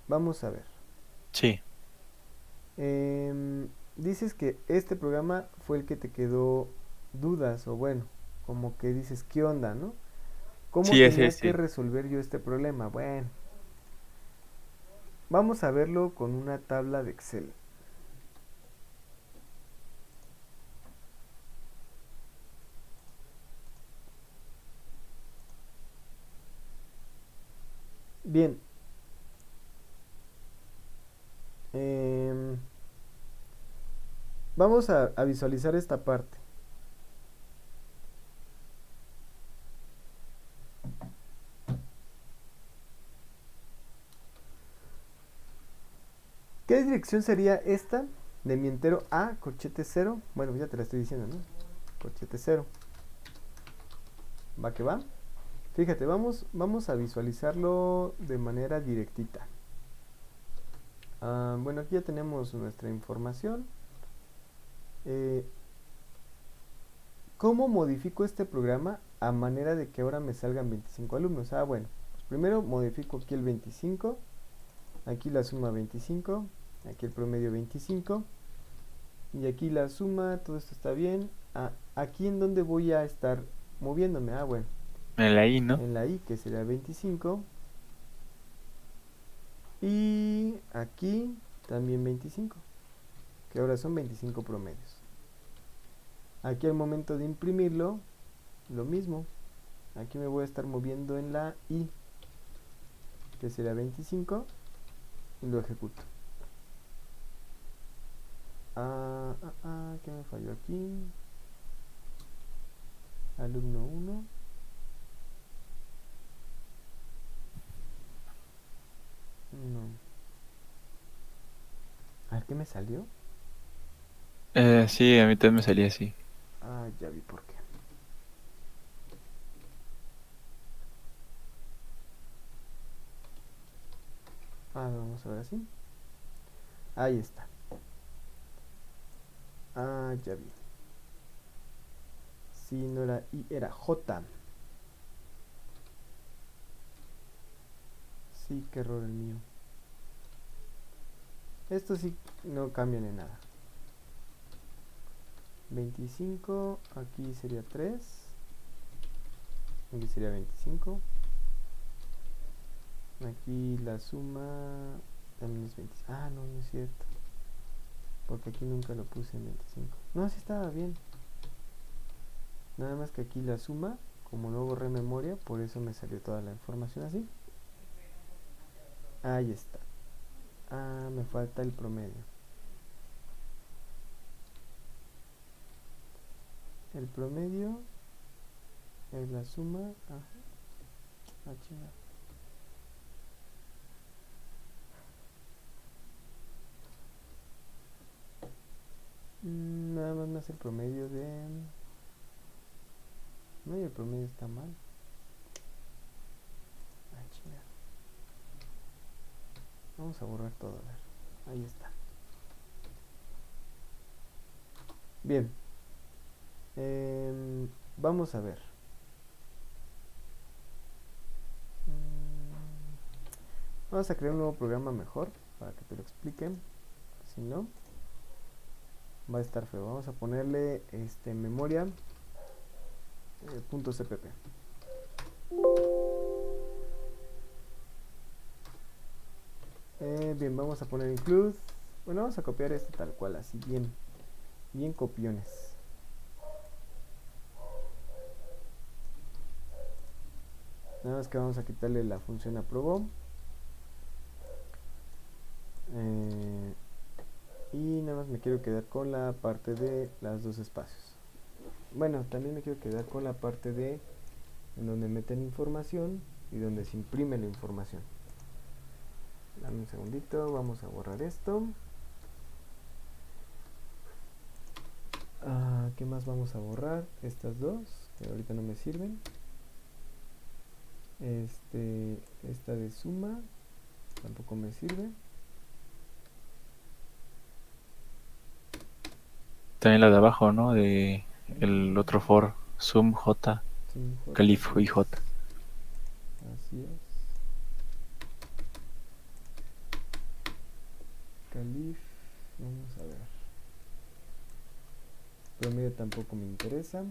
vamos a ver. Sí. Em, dices que este programa fue el que te quedó dudas o bueno, como que dices, ¿qué onda, no? ¿Cómo Sí, ese tenía que sí. resolver yo este problema? Bueno, vamos a verlo con una tabla de Excel. Bien, em, vamos a visualizar esta parte. ¿Qué dirección sería esta de mi entero A, corchete 0? Bueno, ya te la estoy diciendo, ¿no? Corchete 0. ¿Va que va? Fíjate, vamos a visualizarlo de manera directita. Bueno, aquí ya tenemos nuestra información. Eh, ¿Cómo modifico este programa a manera de que ahora me salgan 25 alumnos? Bueno, pues primero modifico aquí el 25, aquí la suma 25, aquí el promedio 25, y aquí la suma, todo esto está bien. Aquí en donde voy a estar moviéndome. Bueno, En la I, ¿no? en la I, que sería 25, y aquí también 25, que ahora son 25 promedios. Aquí al momento de imprimirlo, lo mismo. Aquí me voy a estar moviendo en la I, que sería 25, y lo ejecuto. ¿Qué me falló aquí? Alumno 1. No. A ver, ¿qué me salió? Sí, a mí también me salía así. Ya vi por qué. Vamos a ver así. Ahí está. Ya vi. Si no era I, era J. Sí, qué error el mío. Esto sí no cambia ni nada. 25, aquí sería 3. Aquí sería 25. Aquí la suma también es 25. No, no es cierto. Porque aquí nunca lo puse en 25. No, sí estaba bien. Nada más que aquí la suma, como no borré memoria, por eso me salió toda la información así. Ahí está. Me falta el promedio. El promedio es la suma. Chinga. Nada más me hace el promedio de. No, y el promedio está mal. Chinga. Vamos a borrar todo, a ver. Ahí está. Bien. Vamos a ver. Vamos a crear un nuevo programa mejor para que te lo explique. Si no, va a estar feo. Vamos a ponerle memoria .cpp. Bien, vamos a poner include. Bueno, vamos a copiar esto tal cual, así bien copiones. Nada más que vamos a quitarle la función aprobó. Y nada más me quiero quedar con la parte de los dos espacios. Bueno, también me quiero quedar con la parte de en donde meten información y donde se imprime la información. Dame un segundito, vamos a borrar esto. ¿Qué más vamos a borrar? Estas dos, que ahorita no me sirven. Esta de suma tampoco me sirve. También la de abajo, ¿no? De el otro for, sum j, calif y j. Así es. Calif, vamos a ver. promedio tampoco me interesa.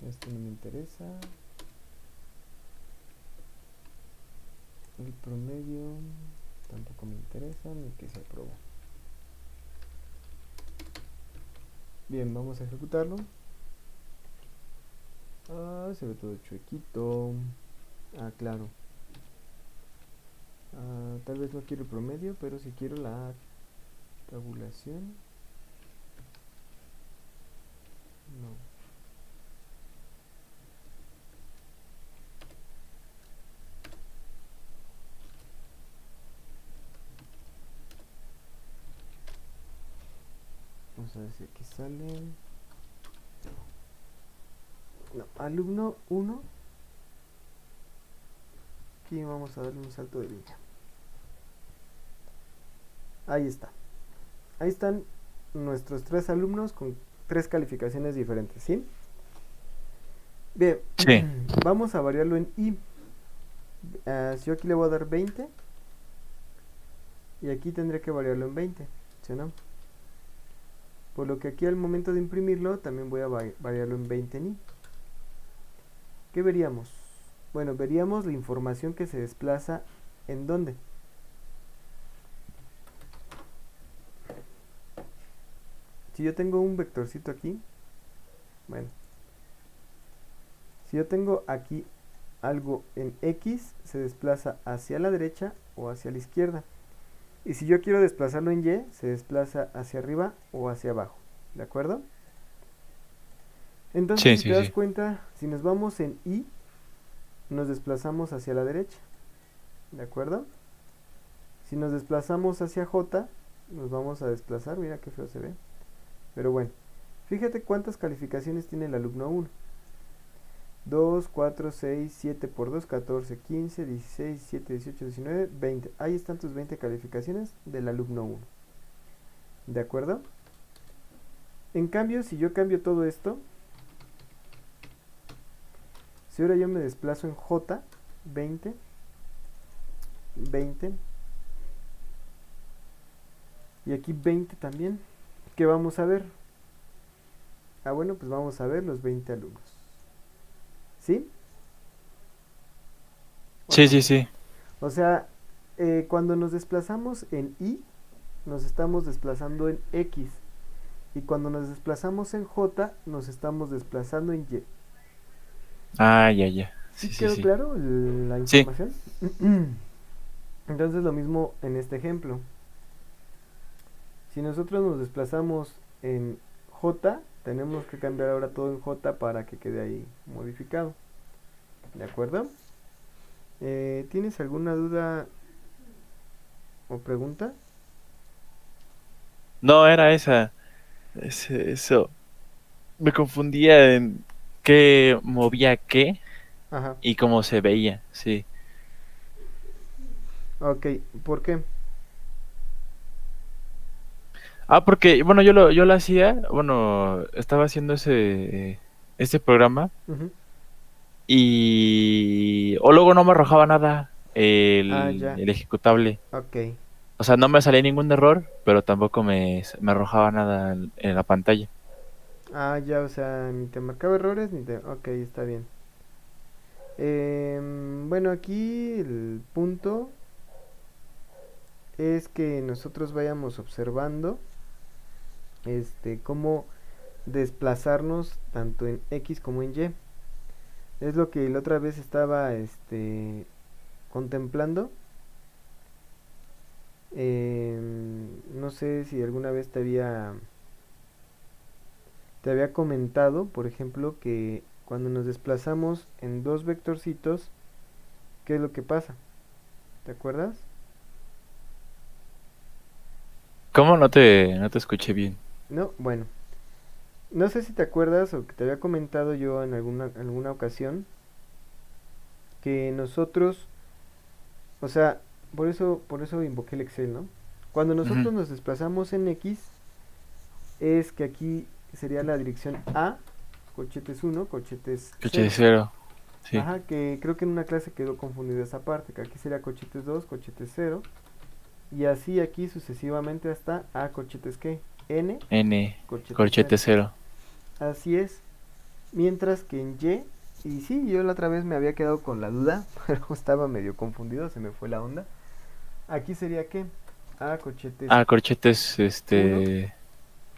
Esto no me interesa. El promedio tampoco me interesa, ni que se aprobó. Bien, vamos a ejecutarlo. Se ve todo chuequito. Claro. Tal vez no quiero el promedio, pero si quiero la tabulación. No. Vamos a ver si aquí sale. No, alumno 1. Aquí vamos a darle un salto de línea. Ahí está. Ahí están nuestros 3 alumnos con 3 calificaciones diferentes, ¿sí? Bien, Sí. vamos a variarlo en I. Si yo aquí le voy a dar 20 y aquí tendré que variarlo en 20, ¿sí o no? Por lo que aquí al momento de imprimirlo también voy a variarlo en 20 en I. ¿Qué veríamos? Bueno, veríamos la información que se desplaza en dónde. Si yo tengo un vectorcito aquí, bueno, si yo tengo aquí algo en X, se desplaza hacia la derecha o hacia la izquierda. Y si yo quiero desplazarlo en Y, se desplaza hacia arriba o hacia abajo. ¿De acuerdo? Entonces, si te das cuenta, si nos vamos en Y, nos desplazamos hacia la derecha. ¿De acuerdo? Si nos desplazamos hacia J, nos vamos a desplazar. Mira qué feo se ve. Pero bueno, fíjate cuántas calificaciones tiene el alumno 1. 2, 4, 6, 7 por 2, 14, 15, 16, 17, 18, 19, 20. Ahí están tus 20 calificaciones del alumno 1. ¿De acuerdo? En cambio, si yo cambio todo esto, si ahora yo me desplazo en J, 20, 20, y aquí 20 también, ¿qué vamos a ver? Bueno, pues vamos a ver los 20 alumnos. ¿Sí? Sí, sí, sí. O sea, cuando nos desplazamos en Y, nos estamos desplazando en X. Y cuando nos desplazamos en J, nos estamos desplazando en Y. Ya. ¿Sí Sí, quedó sí. claro la información? Entonces lo mismo en este ejemplo. Si nosotros nos desplazamos en J, tenemos que cambiar ahora todo en J para que quede ahí modificado. ¿De acuerdo? ¿Tienes alguna duda o pregunta? No, era esa. Eso. Me confundía en qué movía qué Ajá. y cómo se veía, sí. Ok, ¿por qué? Porque, bueno, yo lo hacía, bueno, estaba haciendo ese programa Ujú. y... O luego no me arrojaba nada Ya. el ejecutable. Ok. O sea, no me salía ningún error, pero tampoco me arrojaba nada en la pantalla. Ya, o sea, ni te marcaba errores, ni te... Ok, está bien. Bueno, aquí el punto es que nosotros vayamos observando cómo desplazarnos tanto en X como en Y. Es lo que la otra vez estaba contemplando. No sé si alguna vez te había comentado, por ejemplo, que cuando nos desplazamos en dos vectorcitos, ¿qué es lo que pasa? ¿Te acuerdas? ¿Cómo no te escuché bien? No, bueno, no sé si te acuerdas o que te había comentado yo en alguna ocasión que nosotros, o sea, por eso invoqué el Excel, ¿no? Cuando Ujú. nosotros nos desplazamos en X, es que aquí sería la dirección A, corchetes 1, corchetes Escuché 0. cero, sí. Ajá, que creo que en una clase quedó confundida esa parte, que aquí sería corchetes 2, corchetes 0, y así aquí sucesivamente hasta A corchetes ¿qué? N, N, corchete corchete 0. 0. Así es. Mientras que en y sí, yo la otra vez me había quedado con la duda, pero estaba medio confundido, se me fue la onda. Aquí sería que A corchetes Corchetes, 1,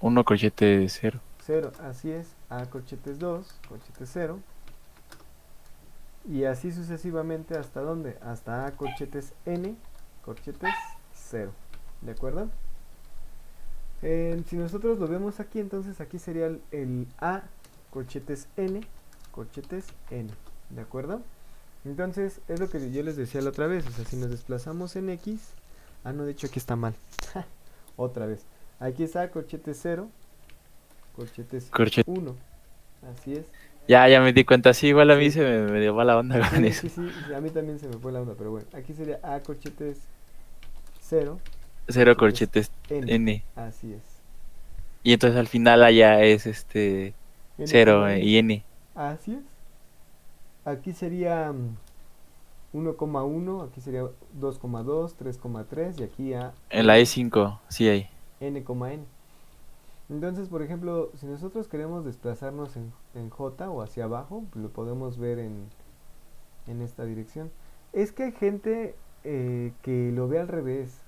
1, corchete 0. 0, así es. A corchetes 2, corchetes 0. Y así sucesivamente, ¿hasta dónde? Hasta A corchetes N, corchetes 0. ¿De acuerdo? Si nosotros lo vemos aquí, entonces aquí sería el A corchetes N, corchetes N. ¿De acuerdo? Entonces, es lo que yo les decía la otra vez. O sea, si nos desplazamos en X. No, de hecho aquí está mal. Otra vez. Aquí está corchetes 0, corchetes Corchete. 1. Así es. Ya me di cuenta, sí, igual a mí Sí. se me dio mala onda con Sí, eso. sí, sí, a mí también se me fue la onda, pero bueno, aquí sería A corchetes 0, 0 corchetes corchetes N. N. Así es. Y entonces al final allá es N, 0 N. y N. Así es. Aquí sería 1,1, aquí sería 2,2, 3,3 y aquí a En la N, E5, sí hay. N, N. Entonces, por ejemplo, si nosotros queremos desplazarnos en J o hacia abajo, lo podemos ver en esta dirección. Es que hay gente que lo ve al revés.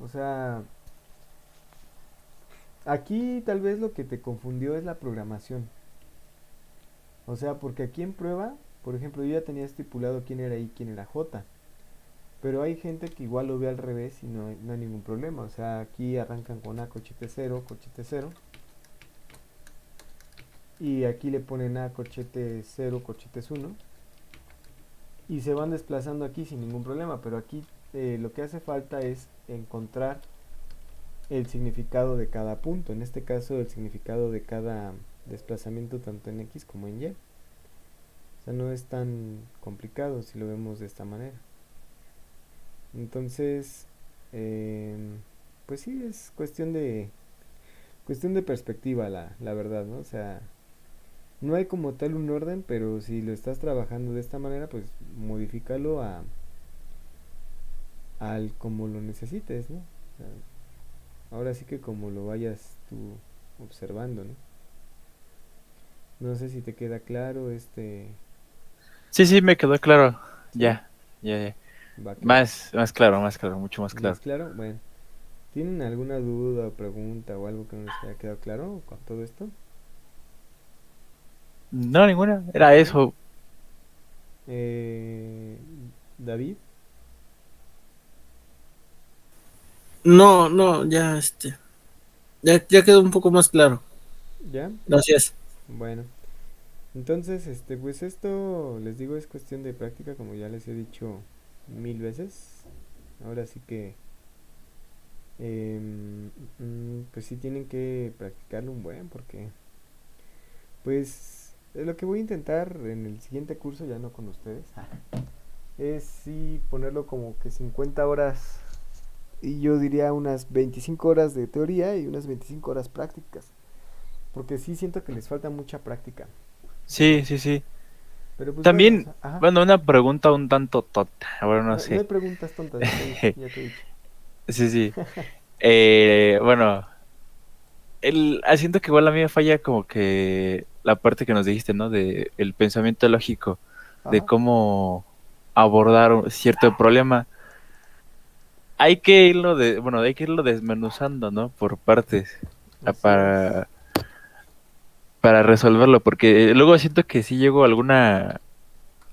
O sea, aquí tal vez lo que te confundió es la programación. O sea, porque aquí en prueba, por ejemplo, yo ya tenía estipulado quién era I, quién era J. Pero hay gente que igual lo ve al revés y no hay ningún problema. O sea, aquí arrancan con A corchete 0, corchete 0. Y aquí le ponen A corchete 0, corchetes 1. Y se van desplazando aquí sin ningún problema. Pero aquí lo que hace falta es encontrar el significado de cada punto. En este caso, el significado de cada desplazamiento tanto en X como en Y. O sea, no es tan complicado si lo vemos de esta manera. Entonces, pues sí, es cuestión de perspectiva, la verdad, ¿no? O sea, no hay como tal un orden, pero si lo estás trabajando de esta manera, pues modifícalo al como lo necesites, ¿no? O sea, ahora sí que como lo vayas tú observando, ¿no? No sé si te queda claro Sí, me quedó claro. ¿sí? Ya. Va que va. Más claro, mucho más ¿Más claro. claro? Bueno. ¿Tienen alguna duda o pregunta o algo que no les haya quedado claro con todo esto? No, ninguna. Era ¿No? eso. David, No, ya quedó un poco más claro. ¿ya? Gracias. Bueno, entonces, pues esto les digo es cuestión de práctica, como ya les he dicho 1000 veces. Ahora sí que, pues sí tienen que practicarlo un buen, porque, pues, lo que voy a intentar en el siguiente curso, ya no con ustedes, es sí ponerlo como que 50 horas, y yo diría unas 25 horas de teoría y unas 25 horas prácticas, porque sí siento que les falta mucha práctica. Sí. Pero pues bueno, o También, sea, ajá. bueno, una pregunta un tanto tonta. Bueno, no No hay sé. preguntas tontas, ya te he dicho. Sí. Bueno, siento que igual a mí me falla como que la parte que nos dijiste, ¿no? De el pensamiento lógico, de Ajá, cómo abordar un cierto problema. Hay que irlo desmenuzando, ¿no? Por partes, a- así es. para, para resolverlo, porque luego siento que sí llego a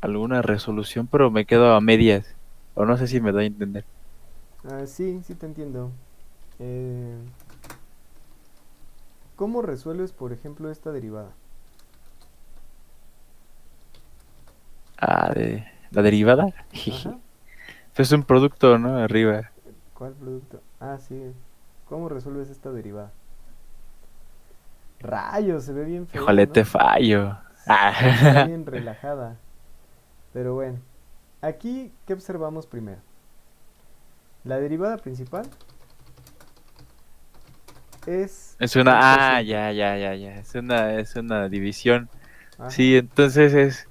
alguna resolución, pero me quedo a medias, o no sé si me da a entender. Sí, sí te entiendo. Eh, ¿Cómo resuelves, por ejemplo, esta derivada? De la derivada, Ajá, es un producto, ¿no? Arriba. ¿cuál producto? Sí. ¿Cómo resuelves esta derivada? Rayos, se ve bien fea, Híjole, te ¿no? fallo. Está bien relajada. Pero bueno, aquí, ¿qué observamos primero? La derivada principal es Es el una, cociente. ya. Es una división. Ajá, Sí, entonces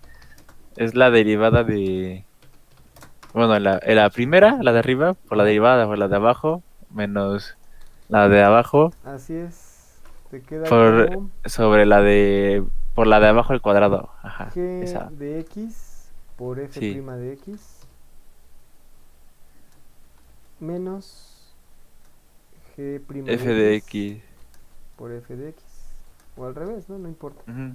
es la derivada de, bueno, la primera, la de arriba, por la ajá. derivada por la de abajo, menos la de abajo, Así es. te queda Por, como sobre la de, por la de abajo al cuadrado. Ajá, G esa. de X por F' Sí, de X menos G' f de de X x. por F de X. O al revés, ¿no? No importa. Ujú,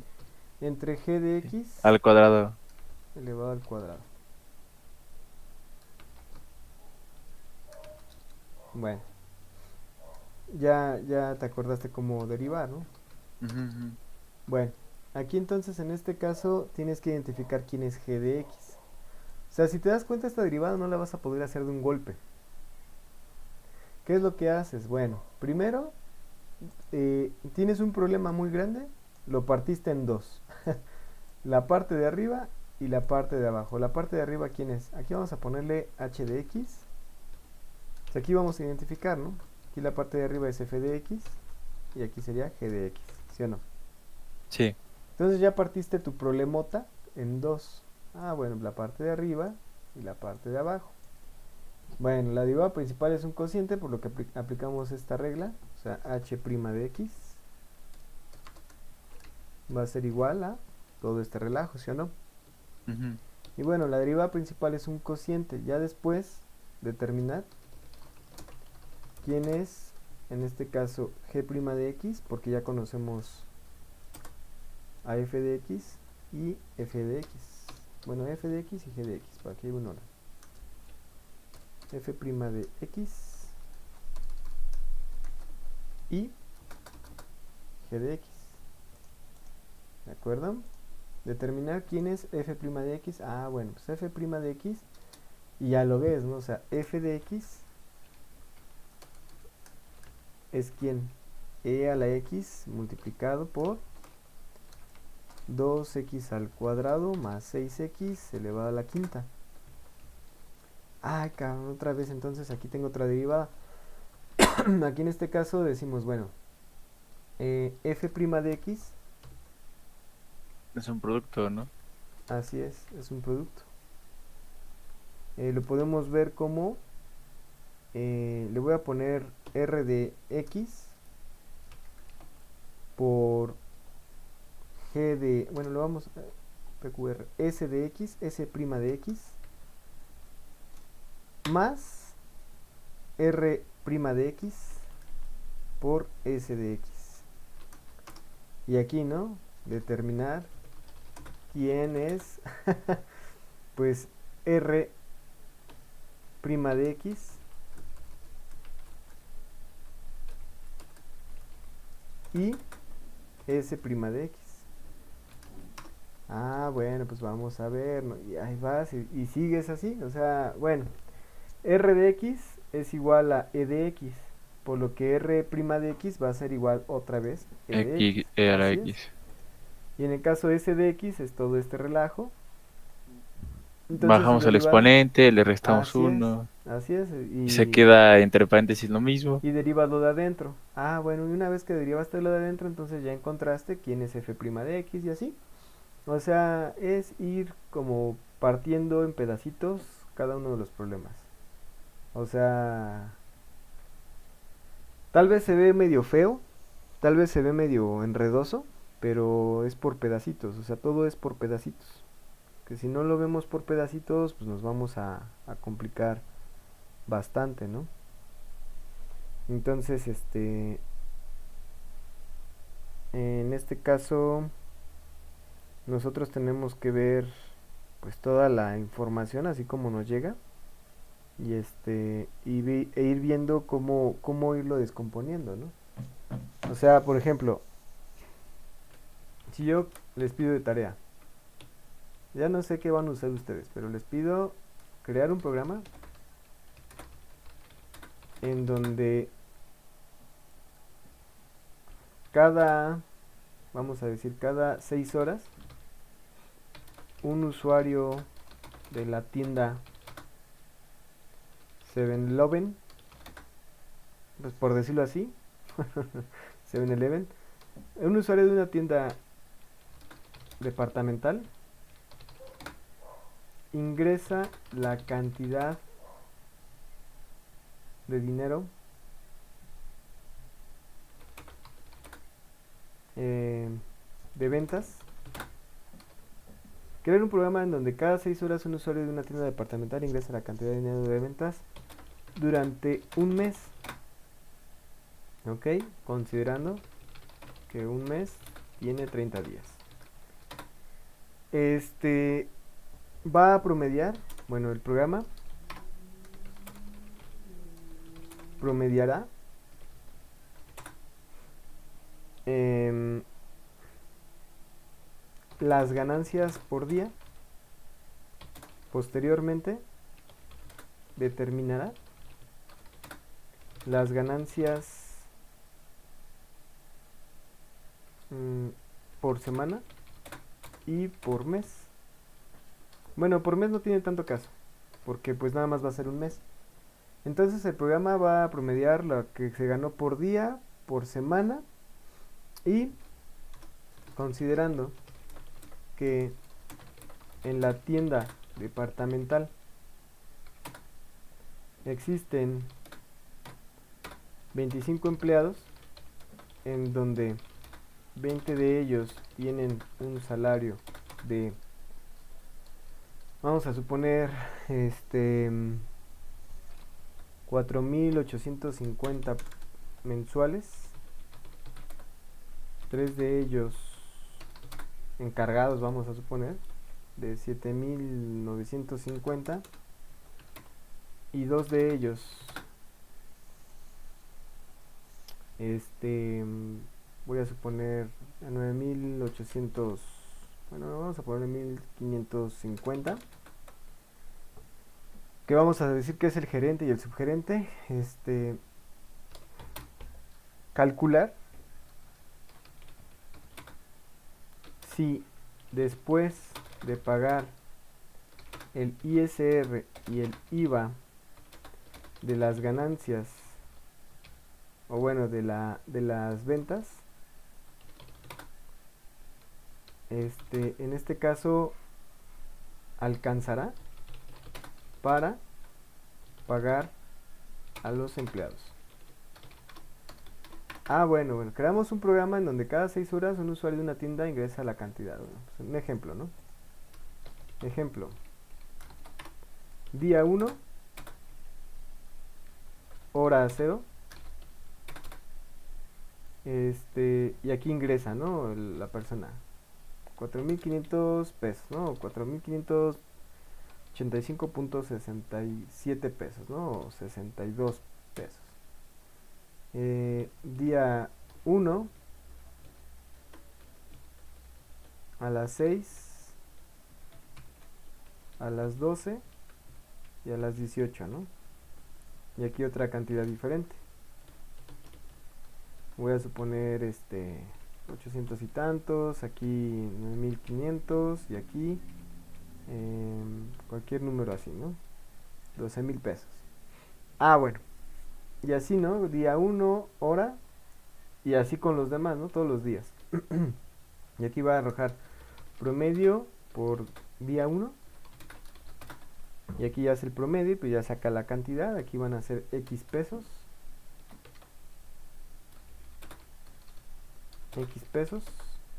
Entre G de sí, X al cuadrado. elevado al cuadrado. Bueno, ya te acordaste cómo derivar, ¿no? Ujú, ujú. Bueno, aquí entonces en este caso tienes que identificar quién es G de X. O sea, si te das cuenta, esta derivada no la vas a poder hacer de un golpe. ¿Qué es lo que haces? Bueno, primero tienes un problema muy grande, lo partiste en dos. La parte de arriba y la parte de abajo. La parte de arriba, ¿quién es? Aquí vamos a ponerle h de x. O sea, aquí vamos a identificar, ¿no? Aquí la parte de arriba es f de x y aquí sería g de x, ¿sí o no? Sí. Entonces ya partiste tu problemota en dos. Ah, bueno, la parte de arriba y la parte de abajo. Bueno, la derivada principal es un cociente, por lo que aplicamos esta regla. O sea, h' de x va a ser igual a todo este relajo, ¿sí o no? Ujú. Y bueno, la derivada principal es un cociente. Ya después determinar quién es, en este caso, g' de x, porque ya conocemos a f de x y f de x. Bueno, f de x y g de x, para que haya un orden. F' de x y g de x. ¿De acuerdo? Determinar quién es f' de x. Ah, bueno, pues f' de x, y ya lo ves, ¿no? O sea, f de x es quién, e a la x multiplicado por 2x al cuadrado más 6x elevado a la quinta. Ay, cabrón, otra vez, entonces aquí tengo otra derivada. Aquí en este caso decimos, bueno, f' de x, Es un producto, ¿no? así es un producto. Lo podemos ver como, le voy a poner r de x por g de, bueno, lo vamos a pqr, s de x, s' de x, más r' de x por s de x. Y aquí, ¿no? Determinar quién es, pues, r' de x y s' de x. Ah, bueno, pues vamos a ver, ¿no? Y ahí vas y sigues así. O sea, bueno, r de x es igual a e de x, por lo que r' de x va a ser igual otra vez e de x. X, e a la Así es. x. Y en el caso s de x es todo este relajo. Entonces su Bajamos el derivada, exponente, le restamos así es, uno así es. y se queda entre paréntesis lo mismo. Y derivas lo de adentro. Ah, bueno, y una vez que derivaste lo de adentro, entonces ya encontraste quién es f' de x y así. O sea, es ir como partiendo en pedacitos cada uno de los problemas. O sea, tal vez se ve medio feo, tal vez se ve medio enredoso, pero es por pedacitos, o sea, todo es por pedacitos. Que si no lo vemos por pedacitos, pues nos vamos a complicar bastante, ¿no? Entonces, en este caso, nosotros tenemos que ver pues toda la información así como nos llega y e ir viendo cómo irlo descomponiendo, ¿no? O sea, por ejemplo, si yo les pido de tarea, ya no sé qué van a usar ustedes, pero les pido crear un programa en donde cada, vamos a decir, cada 6 horas, un usuario de la tienda 7-Eleven, pues por decirlo así, 7-Eleven, un usuario de una tienda departamental ingresa la cantidad de dinero de ventas. Crear un programa en donde cada 6 horas un usuario de una tienda departamental ingresa la cantidad de dinero de ventas durante un mes. Ok, considerando que un mes tiene 30 días. Va a promediar, bueno, el programa promediará las ganancias por día. Posteriormente determinará las ganancias por semana y por mes. Bueno, por mes no tiene tanto caso, porque pues nada más va a ser un mes. Entonces el programa va a promediar lo que se ganó por día, por semana, y considerando que en la tienda departamental existen 25 empleados, en donde 20 de ellos tienen un salario de, vamos a suponer, 4.850 mensuales, 3 de ellos encargados, vamos a suponer, de 7.950, y 2 de ellos voy a suponer a 9.800, bueno, vamos a poner 1.550, que vamos a decir que es el gerente y el subgerente. Calcular si después de pagar el ISR y el IVA de las ganancias, o bueno, de las ventas, en este caso alcanzará para pagar a los empleados. Bueno, creamos un programa en donde cada 6 horas un usuario de una tienda ingresa la cantidad. Bueno, pues un ejemplo, ¿no? Ejemplo. Día 1, hora 0. Y aquí ingresa, ¿no? La persona. 4.500 pesos, ¿no? 4.585.67 pesos, ¿no? O 62 pesos. Día 1 a las 6, a las 12 y a las 18, ¿no? Y aquí otra cantidad diferente. Voy a suponer 800 y tantos, aquí 9.500 y aquí cualquier número así, ¿no? 12.000 pesos. Bueno. Y así, ¿no? Día 1, hora, y así con los demás, ¿no? Todos los días. Y aquí va a arrojar promedio por día 1. Y aquí ya hace el promedio, pues ya saca la cantidad. Aquí van a ser X pesos. X pesos.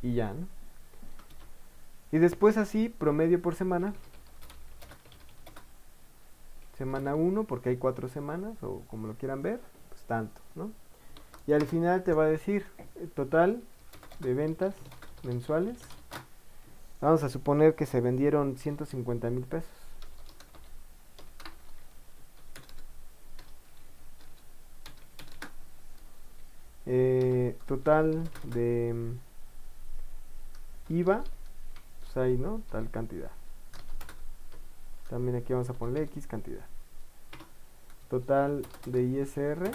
Y ya, ¿no? Y después así, promedio por semana. Semana 1, porque hay 4 semanas, o como lo quieran ver, pues tanto, ¿no? Y al final te va a decir el total de ventas mensuales. Vamos a suponer que se vendieron 150.000 pesos. Total de IVA, pues ahí, ¿no? Tal cantidad. También aquí vamos a ponerle X cantidad. Total de ISR,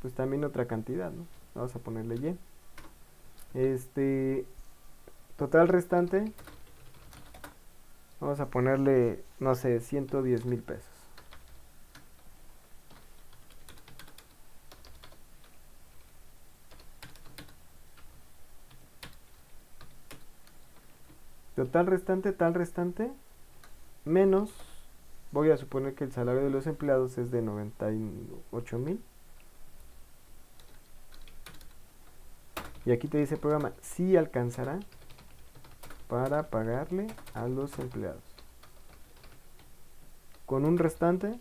pues también otra cantidad, ¿no? Vamos a ponerle Y. Total restante, vamos a ponerle, no sé, 110.000 pesos. Total restante, tal restante, menos, voy a suponer que el salario de los empleados es de 98.000. Y aquí te dice el programa, sí alcanzará para pagarle a los empleados. Con un restante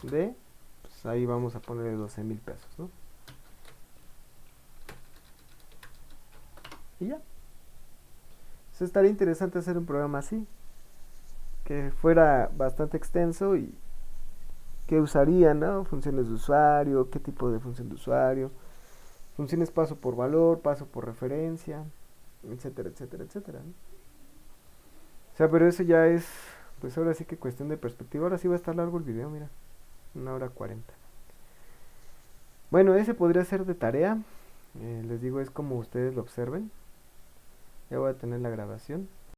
de, pues ahí vamos a ponerle 12,000 pesos, ¿no? Y ya. Entonces estaría interesante hacer un programa así, que fuera bastante extenso y que usaría, ¿no? Funciones de usuario, qué tipo de función de usuario, funciones paso por valor, paso por referencia, etcétera, etcétera, etcétera, ¿no? O sea, pero eso ya es, pues ahora sí que cuestión de perspectiva. Ahora sí va a estar largo el video, mira, 1 hora 40. Bueno, ese podría ser de tarea. Les digo, es como ustedes lo observen. Ya voy a tener la grabación.